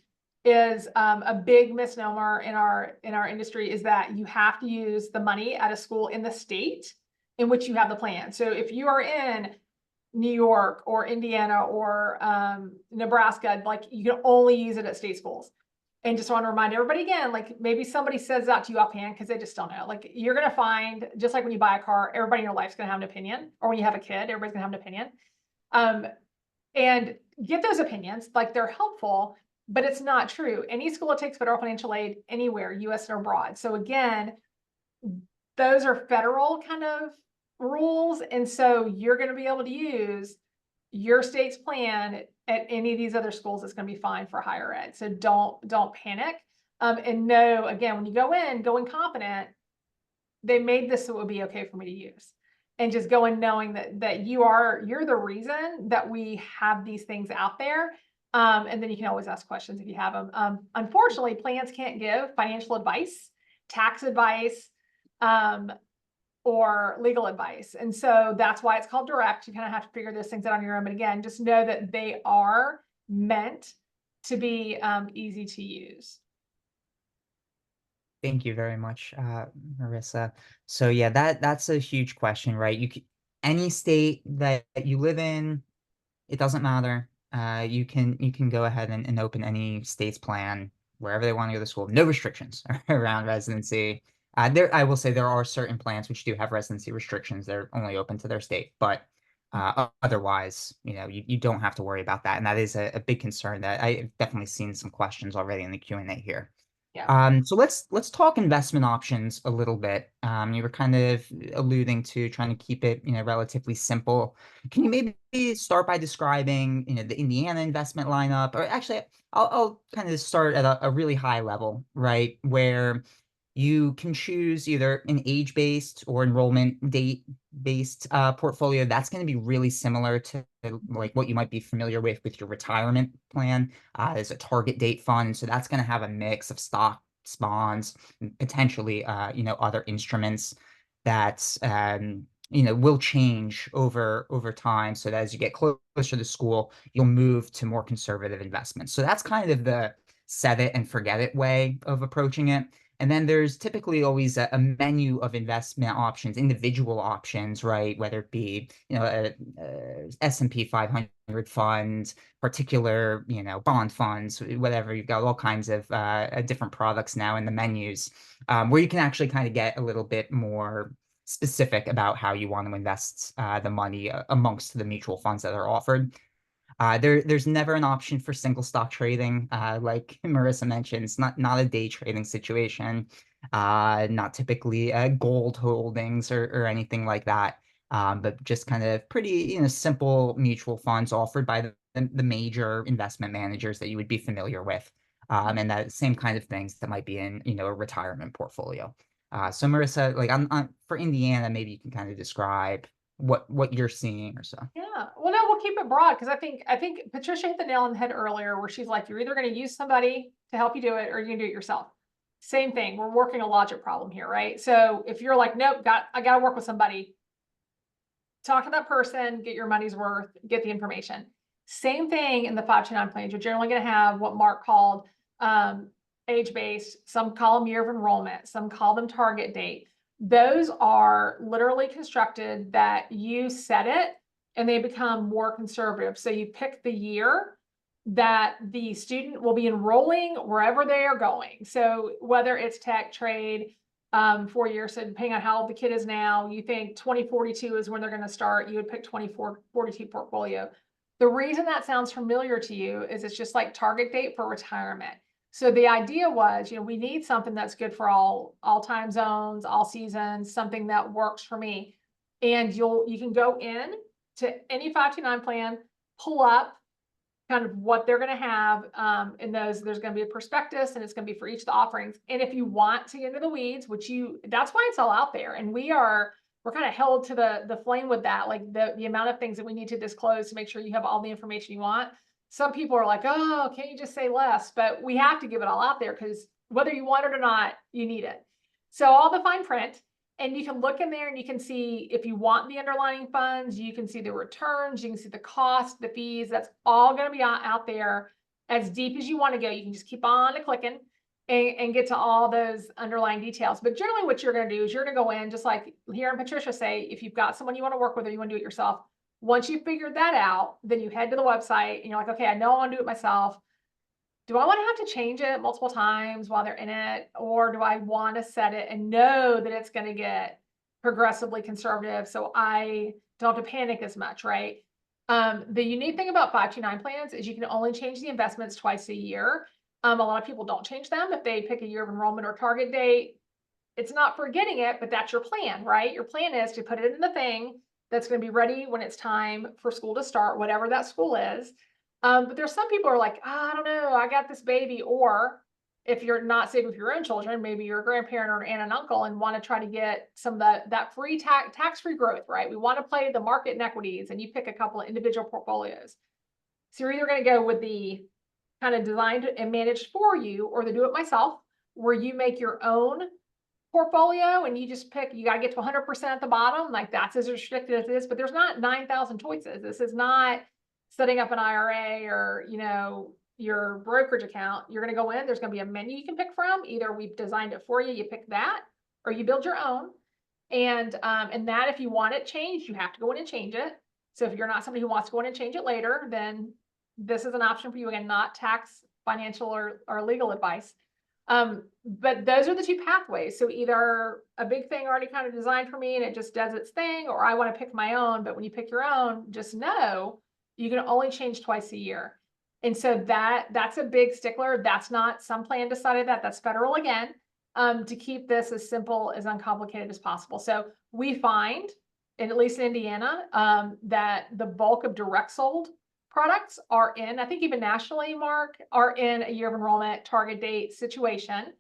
is a big misnomer in our industry is that you have to use the money at a school in the state in which you have the plan. So if you are in New York or Indiana or Nebraska, like you can only use it at state schools. And just want to remind everybody again, like maybe somebody says that to you offhand because they just don't know. Like you're going to find, just like when you buy a car, everybody in your life is going to have an opinion, or when you have a kid, everybody's going to have an opinion. And get those opinions, like they're helpful, but it's not true. Any school that takes federal financial aid anywhere, US or abroad. So again, those are federal kind of rules. And so you're going to be able to use your state's plan at any of these other schools. It's going to be fine for higher ed. So don't panic. And know, again, when you go in confident, they made this so it would be okay for me to use. And just go in knowing that you're the reason that we have these things out there. And then you can always ask questions if you have them. Unfortunately, plans can't give financial advice, tax advice, or legal advice. And so that's why it's called direct. You kind of have to figure those things out on your own. But again, just know that they are meant to be easy to use. Thank you very much, Marissa. So yeah, that's a huge question, right? Any state that you live in, it doesn't matter. You can go ahead and open any state's plan wherever they want to go to school. No restrictions around residency. I will say there are certain plans which do have residency restrictions. They're only open to their state, but otherwise, you don't have to worry about that. And that is a big concern that I've definitely seen some questions already in the Q&A here. Yeah. So let's talk investment options a little bit. You were kind of alluding to trying to keep it, relatively simple. Can you maybe start by describing, the Indiana investment lineup? Or actually, I'll kind of start at a really high level, right? Where you can choose either an age-based or enrollment date-based portfolio. That's going to be really similar to like what you might be familiar with your retirement plan. There's a target date fund, so that's going to have a mix of stocks, bonds, and potentially, other instruments that will change over time. So that as you get closer to the school, you'll move to more conservative investments. So that's kind of the set it and forget it way of approaching it. And then there's typically always a menu of investment options, individual options, right? Whether it be, a S&P 500 fund, particular, bond funds, whatever. You've got all kinds of different products now in the menus, where you can actually kind of get a little bit more specific about how you want to invest the money amongst the mutual funds that are offered. There's never an option for single stock trading. Like Marissa mentioned, it's not a day trading situation. Not typically gold holdings or anything like that. But just kind of pretty, simple mutual funds offered by the major investment managers that you would be familiar with. And that same kind of things that might be in, a retirement portfolio. So Marissa, like for Indiana, maybe you can kind of describe what you're seeing or so. Yeah. Well, no, we'll keep it broad because I think Patricia hit the nail on the head earlier where she's like, you're either going to use somebody to help you do it or you're going to do it yourself. Same thing. We're working a logic problem here, right? So if you're like, nope, I got to work with somebody, talk to that person, get your money's worth, get the information. Same thing in the 529 plans. You're generally going to have what Mark called age-based. Some call them year of enrollment. Some call them target date. Those are literally constructed that you set it and they become more conservative. So you pick the year that the student will be enrolling wherever they are going. So whether it's tech, trade, 4 years, so depending on how old the kid is now, you think 2042 is when they're going to start, you would pick 2442 portfolio. The reason that sounds familiar to you is it's just like target date for retirement. So the idea was, we need something that's good for all time zones, all seasons, something that works for me. And you can go in to any 529 plan, pull up kind of what they're going to have in those. There's going to be a prospectus and it's going to be for each of the offerings. And if you want to get into the weeds, that's why it's all out there. And we're kind of held to the flame with that, like the amount of things that we need to disclose to make sure you have all the information you want. Some people are like, oh, can't you just say less? But we have to give it all out there because whether you want it or not, you need it. So all the fine print, and you can look in there and you can see if you want the underlying funds, you can see the returns, you can see the cost, the fees. That's all going to be out there as deep as you want to go. You can just keep on clicking and get to all those underlying details. But generally what you're going to do is you're going to go in, just like hearing Patricia say, if you've got someone you want to work with or you want to do it yourself, once you figured that out, then you head to the website and you're like, okay, I know I want to do it myself. Do I want to have to change it multiple times while they're in it? Or do I want to set it and know that it's going to get progressively conservative so I don't have to panic as much, right? The unique thing about 529 plans is you can only change the investments twice a year. A lot of people don't change them if they pick a year of enrollment or target date. It's not forgetting it, but that's your plan, right? Your plan is to put it in the thing that's going to be ready when it's time for school to start, whatever that school is. But there's some people who are like, oh, I don't know, I got this baby. Or if you're not saving with your own children, maybe you're a grandparent or an aunt and uncle and want to try to get some of that free tax-free growth, right? We want to play the market and equities, and you pick a couple of individual portfolios. So you're either going to go with the kind of designed and managed for you or the do it myself, where you make your own portfolio and you just pick, you gotta get to 100% at the bottom, like that's as restricted as it is, but there's not 9,000 choices. This is not setting up an IRA or, your brokerage account. You're gonna go in, there's gonna be a menu you can pick from. Either we've designed it for you, you pick that, or you build your own. And that if you want it changed, you have to go in and change it. So if you're not somebody who wants to go in and change it later, then this is an option for you. Again, not tax, financial, or legal advice. But those are the two pathways. So either a big thing already kind of designed for me and it just does its thing, or I want to pick my own. But when you pick your own, just know you can only change twice a year. And so that's a big stickler. That's not some plan decided that's federal again, to keep this as simple, as uncomplicated as possible. So we find, and at least in Indiana, that the bulk of direct sold products are in, I think even nationally, Mark, are in a year of enrollment target date situation.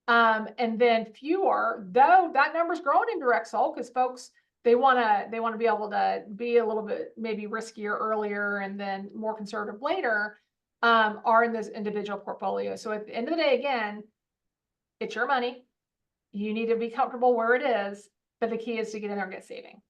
And then fewer, though that number's growing in direct sold because folks, they want to be able to be a little bit maybe riskier earlier and then more conservative later, are in those individual portfolios. So at the end of the day, again, it's your money. You need to be comfortable where it is, but the key is to get in there and get saving.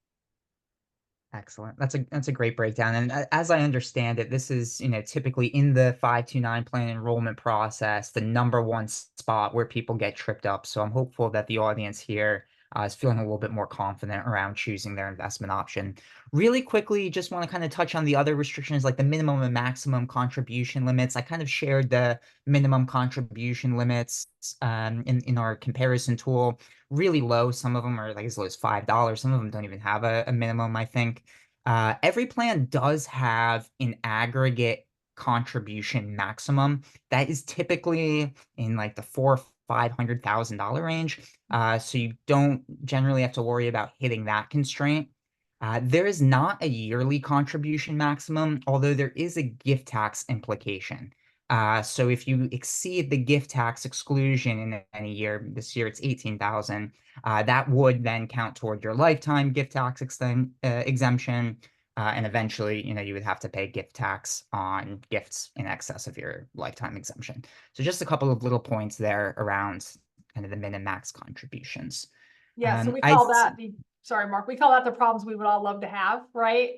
Excellent. That's a great breakdown. And as I understand it, this is, typically in the 529 plan enrollment process, the number one spot where people get tripped up. So I'm hopeful that the audience here is feeling a little bit more confident around choosing their investment option. Really quickly, just want to kind of touch on the other restrictions like the minimum and maximum contribution limits. I kind of shared the minimum contribution limits in our comparison tool. Really low. Some of them are like as low as $5. Some of them don't even have a minimum, I think. Every plan does have an aggregate contribution maximum that is typically in like the $400,000-$500,000 range. So you don't generally have to worry about hitting that constraint. There is not a yearly contribution maximum, although there is a gift tax implication. So if you exceed the gift tax exclusion in any year, this year it's 18,000, that would then count toward your lifetime gift tax exemption. And eventually, you would have to pay gift tax on gifts in excess of your lifetime exemption. So just a couple of little points there around kind of the min and max contributions. Yeah, so we call that sorry, Mark, we call that the problems we would all love to have, right?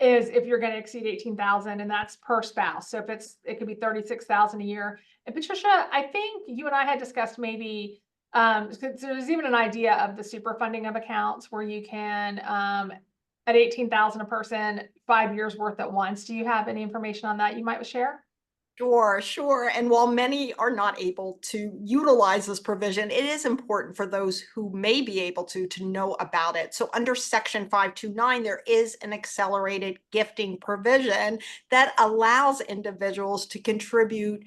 Is if you're going to exceed 18,000 and that's per spouse. So if it could be 36,000 a year. And Patricia, I think you and I had discussed maybe, so there's even an idea of the super funding of accounts where you can, at 18,000 a person, 5 years worth at once. Do you have any information on that you might share? Sure. And while many are not able to utilize this provision, it is important for those who may be able to know about it. So under Section 529, there is an accelerated gifting provision that allows individuals to contribute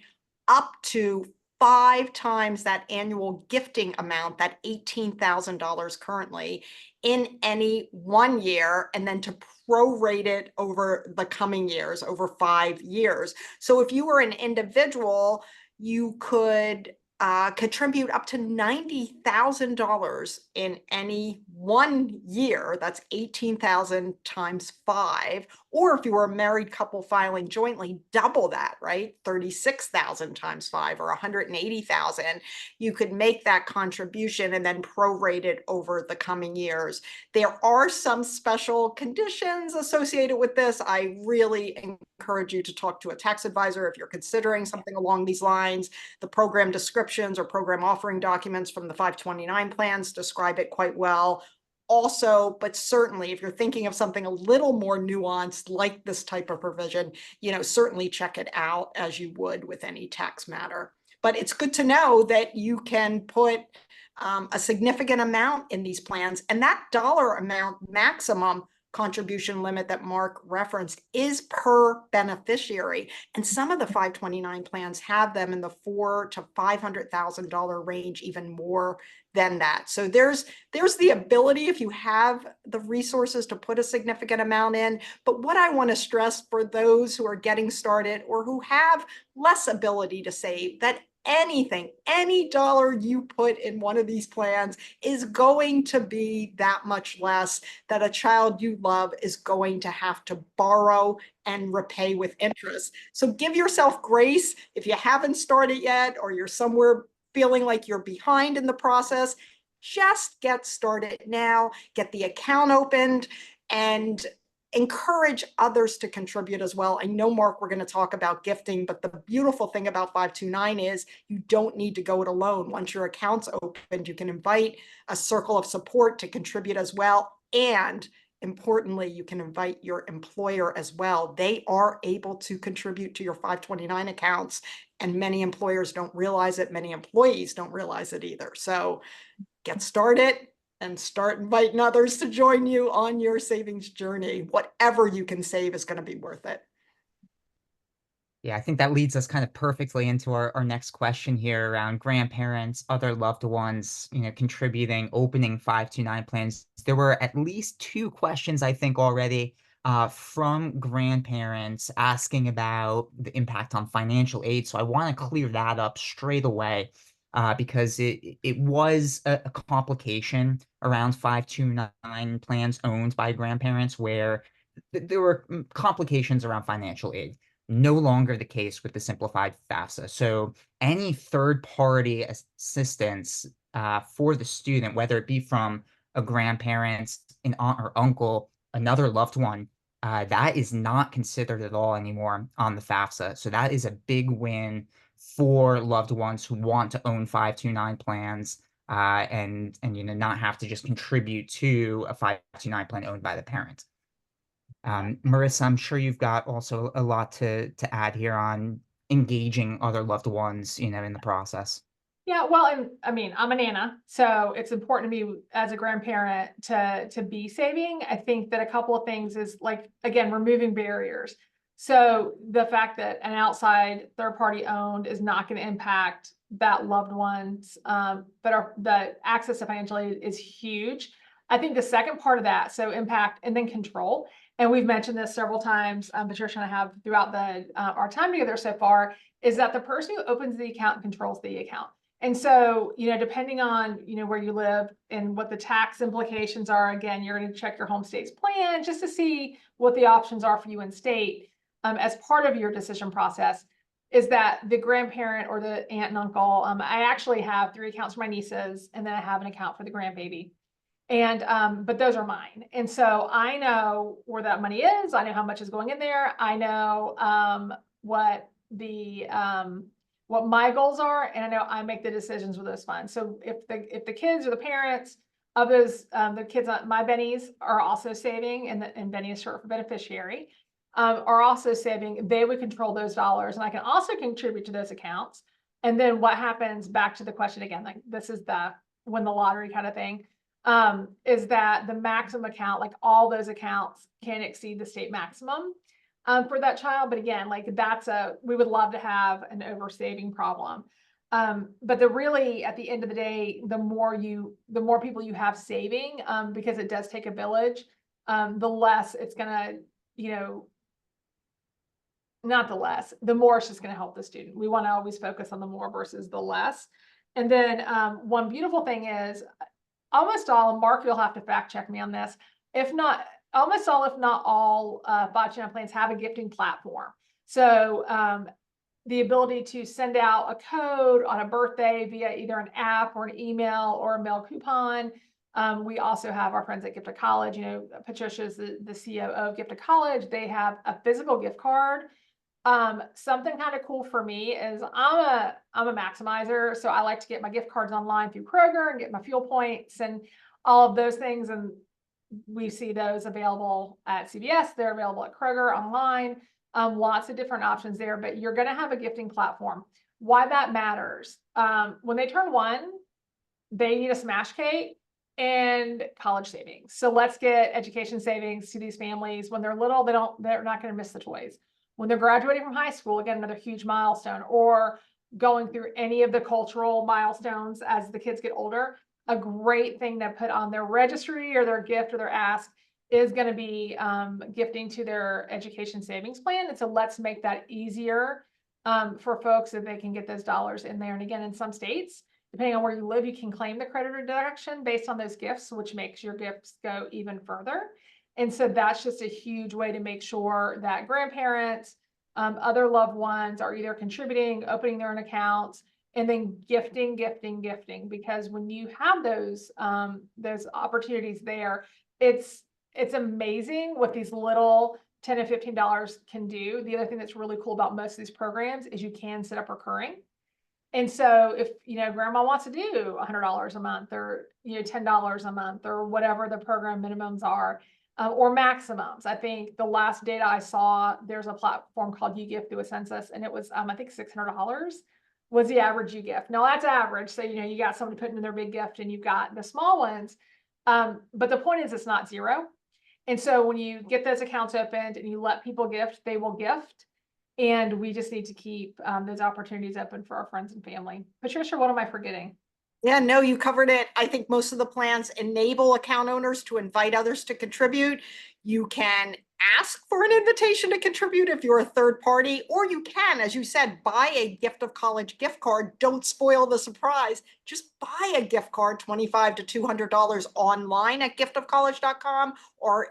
up to 5 times that annual gifting amount, that $18,000 currently, in any one year, and then to prorate it over the coming years, over 5 years. So if you were an individual, you could contribute up to $90,000 in any one year. That's 18,000 times 5. Or if you were a married couple filing jointly, double that, right? 36,000 times 5, or 180,000. You could make that contribution and then prorate it over the coming years. There are some special conditions associated with this. I really encourage you to talk to a tax advisor if you're considering something along these lines. The program descriptions or program offering documents from the 529 plans describe it quite well. Also, but certainly if you're thinking of something a little more nuanced like this type of provision, certainly check it out as you would with any tax matter. But it's good to know that you can put a significant amount in these plans, and that dollar amount maximum contribution limit that Mark referenced is per beneficiary. And some of the 529 plans have them in the $400,000 to $500,000 range, even more than that. So there's the ability, if you have the resources, to put a significant amount in. But what I want to stress for those who are getting started or who have less ability to save, that any dollar you put in one of these plans is going to be that much less that a child you love is going to have to borrow and repay with interest. So give yourself grace if you haven't started yet, or you're somewhere feeling like you're behind in the process. just get started now, get the account opened, and encourage others to contribute as well. I know, Mark, we're going to talk about gifting, but the beautiful thing about 529 is you don't need to go it alone. Once your account's opened, you can invite a circle of support to contribute as well. And importantly, you can invite your employer as well. They are able to contribute to your 529 accounts, and many employers don't realize it. Many employees don't realize it either. So get started and start inviting others to join you on your savings journey. Whatever you can save is going to be worth it. Yeah, I think that leads us kind of perfectly into our next question here around grandparents, other loved ones, contributing, opening 529 plans. There were at least two questions, I think, already from grandparents asking about the impact on financial aid. So I want to clear that up straight away because it was a complication around 529 plans owned by grandparents where there were complications around financial aid. No longer the case with the simplified FAFSA. So any third-party assistance for the student, whether it be from a grandparent, an aunt or uncle, another loved one, that is not considered at all anymore on the FAFSA. So that is a big win for loved ones who want to own 529 plans and not have to just contribute to a 529 plan owned by the parent. Marissa, I'm sure you've got also a lot to add here on engaging other loved ones, in the process. Yeah, well, and I mean, I'm a Nana, so it's important to me as a grandparent to be saving. I think that a couple of things is like, again, removing barriers. So the fact that an outside third party owned is not going to impact that loved ones, but the access to financial aid is huge. I think the second part of that, so impact and then control, and we've mentioned this several times, Patricia and I have throughout our time together so far, is that the person who opens the account controls the account. And so, depending on, where you live and what the tax implications are, again, you're going to check your home state's plan just to see what the options are for you in state as part of your decision process. Is that the grandparent or the aunt and uncle? I actually have 3 accounts for my nieces, and then I have an account for the grandbaby. And but those are mine. And so I know where that money is. I know how much is going in there. I know what my goals are, and I know I make the decisions with those funds. So if the kids or the parents of those the kids, my bennies are also saving, and Benny is short for beneficiary, are also saving, they would control those dollars, and I can also contribute to those accounts. And then what happens, back to the question again, like this is the win the lottery kind of thing, is that the maximum account, like all those accounts can exceed the state maximum for that child. But again, like we would love to have an oversaving problem. But really, at the end of the day, the more people you have saving, because it does take a village, the less it's gonna, not the less, the more it's just gonna help the student. We wanna always focus on the more versus the less. And then one beautiful thing is almost all, and Mark, you'll have to fact check me on this, if not almost all, if not all, 529 plans have a gifting platform. So the ability to send out a code on a birthday via either an app or an email or a mail coupon. We also have our friends at Gift to College. Patricia's the CEO of Gift to College. They have a physical gift card. Something kind of cool for me is I'm a maximizer, so I like to get my gift cards online through Kroger and get my fuel points and all of those things. And we see those available at CVS. They're available at Kroger online. Lots of different options there, but you're going to have a gifting platform. Why that matters? When they turn 1, they need a smash cake and college savings. So let's get education savings to these families. When they're little, they're not going to miss the toys. When they're graduating from high school, again, another huge milestone, or going through any of the cultural milestones as the kids get older, a great thing to put on their registry or their gift or their ask is going to be gifting to their education savings plan. And so let's make that easier for folks so they can get those dollars in there. And again, in some states, depending on where you live, you can claim the credit or deduction based on those gifts, which makes your gifts go even further. And so that's just a huge way to make sure that grandparents, other loved ones are either contributing, opening their own accounts, and then gifting, because when you have those opportunities there, it's amazing what these little $10 and $15 can do. The other thing that's really cool about most of these programs is you can set up recurring. And so if, grandma wants to do $100 a month, or, $10 a month, or whatever the program minimums are, or maximums. I think the last data I saw, there's a platform called YouGift through a census, and it was, I think $600 was the average YouGift. Now that's average. So, you got somebody putting in their big gift and you've got the small ones. But the point is it's not zero. And so when you get those accounts opened and you let people gift, they will gift. And we just need to keep those opportunities open for our friends and family. Patricia, what am I forgetting? Yeah, no, you covered it. I think most of the plans enable account owners to invite others to contribute. You can ask for an invitation to contribute if you're a third party, or you can, as you said, buy a gift of college gift card. Don't spoil the surprise. Just buy a gift card, $25 to $200 online at giftofcollege.com or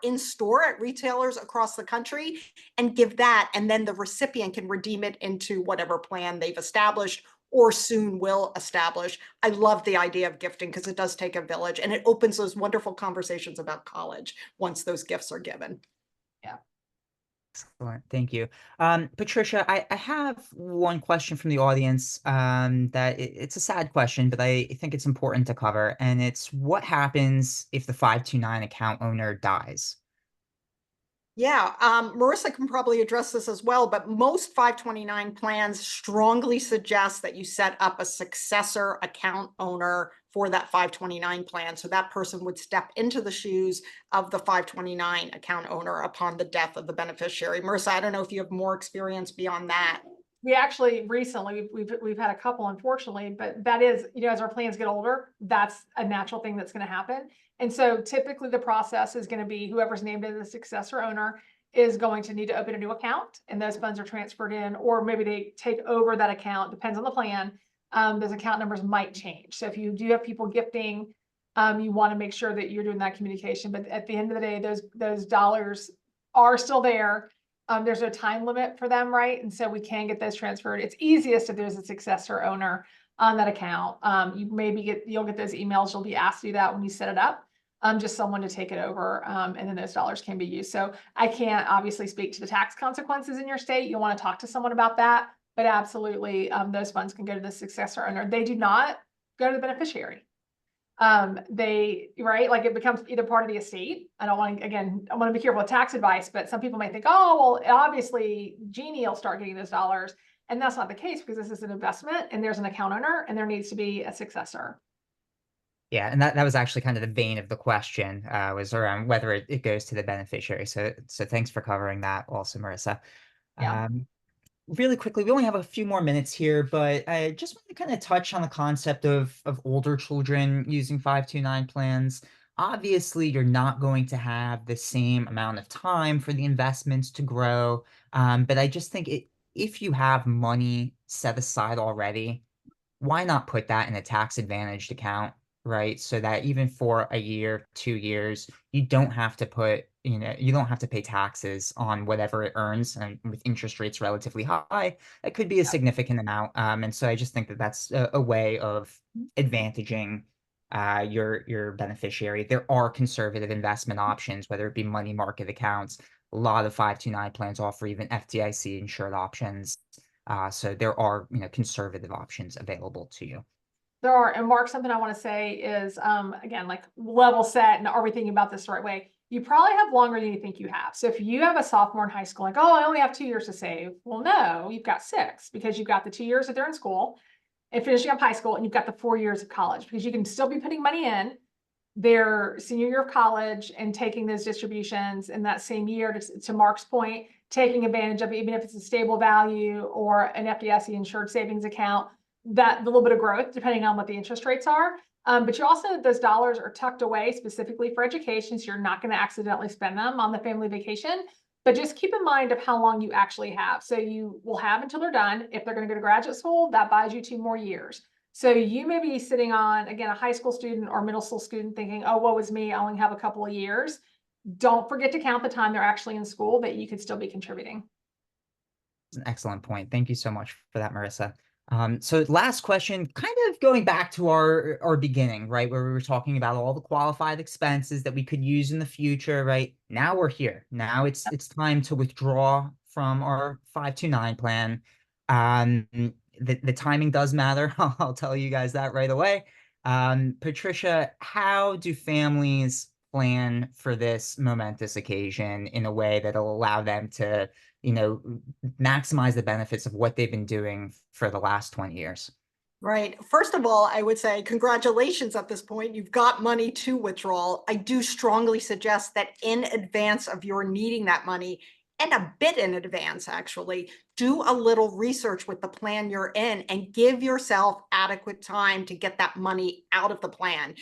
in store at retailers across the country, and give that. And then the recipient can redeem it into whatever plan they've established or soon will establish. I love the idea of gifting because it does take a village, and it opens those wonderful conversations about college once those gifts are given. Yeah. Excellent. Thank you. Patricia, I have one question from the audience that it's a sad question, but I think it's important to cover. And it's, what happens if the 529 account owner dies? Yeah, Marissa can probably address this as well, but most 529 plans strongly suggest that you set up a successor account owner for that 529 plan. So that person would step into the shoes of the 529 account owner upon the death of the beneficiary. Marissa, I don't know if you have more experience beyond that. We actually recently, we've had a couple, unfortunately, but that is, as our plans get older, that's a natural thing that's going to happen. And so typically the process is going to be whoever's named as the successor owner is going to need to open a new account, and those funds are transferred in, or maybe they take over that account, depends on the plan. Those account numbers might change. So if you do have people gifting, you want to make sure that you're doing that communication. But at the end of the day, those dollars are still there. There's no time limit for them, right? And so we can get those transferred. It's easiest if there's a successor owner on that account. You'll get those emails. You'll be asked to do that when you set it up. Just someone to take it over, and then those dollars can be used. So I can't obviously speak to the tax consequences in your state. You'll want to talk to someone about that, but absolutely, those funds can go to the successor owner. They do not go to the beneficiary. Like it becomes either part of the estate. I want to be careful with tax advice, but some people might think, oh, well, obviously Jeannie will start getting those dollars. And that's not the case, because this is an investment and there's an account owner and there needs to be a successor. Yeah, and that was actually kind of the vein of the question, was around whether it goes to the beneficiary. So thanks for covering that also, Marissa. Yeah. Really quickly, we only have a few more minutes here, but I just want to kind of touch on the concept of older children using 529 plans. Obviously, you're not going to have the same amount of time for the investments to grow, but I just think if you have money set aside already, why not put that in a tax advantaged account, right? So that even for a year, 2 years, you don't have to you don't have to pay taxes on whatever it earns. And with interest rates relatively high, that could be a significant amount. And so I just think that that's a way of advantaging your beneficiary. There are conservative investment options, whether it be money market accounts. A lot of 529 plans offer even FDIC insured options. So there are, conservative options available to you. There are. And Mark, something I want to say is, again, like level set, and are we thinking about this the right way? You probably have longer than you think you have. So if you have a sophomore in high school, like, oh, I only have 2 years to save. Well, no, you've got 6, because you've got the 2 years that they're in school and finishing up high school, and you've got the 4 years of college, because you can still be putting money in their senior year of college and taking those distributions in that same year, to Mark's point, taking advantage of it, even if it's a stable value or an FDIC insured savings account, that little bit of growth, depending on what the interest rates are. But you also, those dollars are tucked away specifically for education, so you're not going to accidentally spend them on the family vacation. But just keep in mind of how long you actually have. So you will have until they're done. If they're going to go to graduate school, that buys you 2 more years. So you may be sitting on, again, a high school student or middle school student thinking, oh, woe is me, I only have a couple of years. Don't forget to count the time they're actually in school that you could still be contributing. It's an excellent point. Thank you so much for that, Marissa. So last question, kind of going back to our beginning, right, where we were talking about all the qualified expenses that we could use in the future, right? Now we're here. Now it's time to withdraw from our 529 plan. The timing does matter. I'll tell you guys that right away. Patricia, how do families plan for this momentous occasion in a way that'll allow them to, you know, maximize the benefits of what they've been doing for the last 20 years? Right. First of all, I would say congratulations at this point. You've got money to withdraw. I do strongly suggest that in advance of your needing that money, and a bit in advance, actually, do a little research with the plan you're in and give yourself adequate time to get that money out of the plan.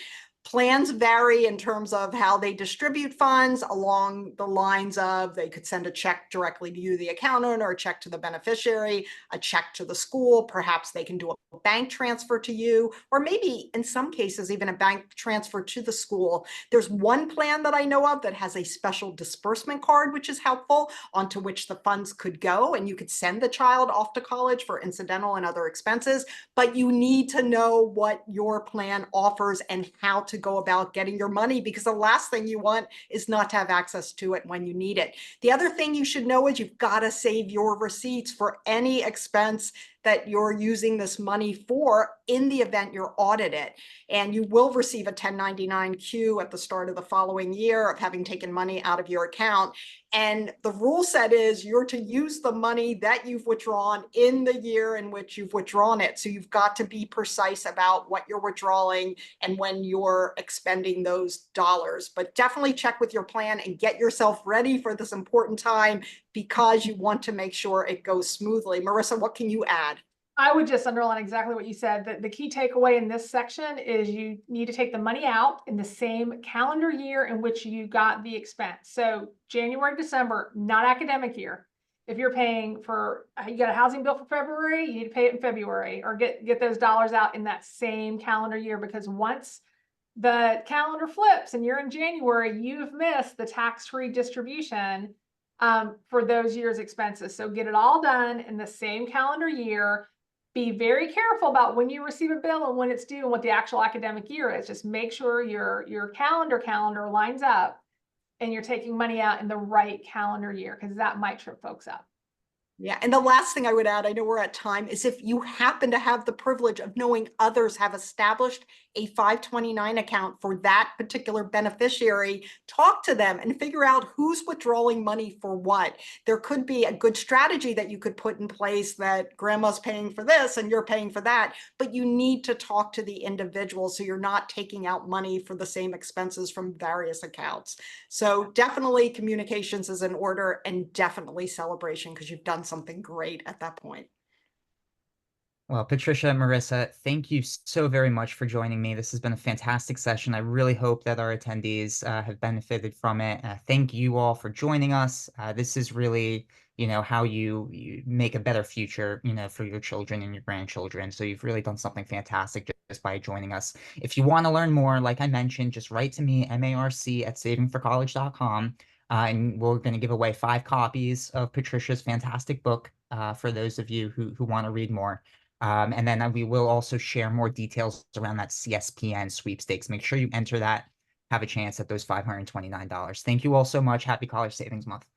Plans vary in terms of how they distribute funds along the lines of they could send a check directly to you, the account owner, a check to the beneficiary, a check to the school. Perhaps they can do a bank transfer to you, or maybe in some cases, even a bank transfer to the school. There's one plan that I know of that has a special disbursement card, which is helpful, onto which the funds could go, and you could send the child off to college for incidental and other expenses. But you need to know what your plan offers and how to go about getting your money, because the last thing you want is not to have access to it when you need it. The other thing you should know is you've got to save your receipts for any expense that you're using this money for in the event you're audited. And you will receive a 1099-Q at the start of the following year of having taken money out of your account. And the rule set is you're to use the money that you've withdrawn in the year in which you've withdrawn it. So you've got to be precise about what you're withdrawing and when you're expending those dollars. But definitely check with your plan and get yourself ready for this important time, because you want to make sure it goes smoothly. Marissa, what can you add? I would just underline exactly what you said. That the key takeaway in this section is you need to take the money out in the same calendar year in which you got the expense. So January, December, not academic year. If you're paying for, you got a housing bill for February, you need to pay it in February, or get those dollars out in that same calendar year, because once the calendar flips and you're in January, you've missed the tax-free distribution for those year's expenses. So get it all done in the same calendar year. Be very careful about when you receive a bill and when it's due and what the actual academic year is. Just make sure your calendar lines up and you're taking money out in the right calendar year, because that might trip folks up. Yeah, and the last thing I would add, I know we're at time, is if you happen to have the privilege of knowing others have established a 529 account for that particular beneficiary, talk to them and figure out who's withdrawing money for what. There could be a good strategy that you could put in place that grandma's paying for this and you're paying for that, but you need to talk to the individual so you're not taking out money for the same expenses from various accounts. So definitely communications is in order, and definitely celebration, because you've done something great at that point. Well, Patricia, Marissa, thank you so very much for joining me. This has been a fantastic session. I really hope that our attendees have benefited from it. Thank you all for joining us. This is really, you know, how you make a better future, you know, for your children and your grandchildren. So you've really done something fantastic just by joining us. If you want to learn more, like I mentioned, just write to me, marc@savingforcollege.com. And we're going to give away 5 copies of Patricia's fantastic book for those of you who want to read more. And then we will also share more details around that CSPN sweepstakes. Make sure you enter that, have a chance at those $529. Thank you all so much. Happy College Savings Month.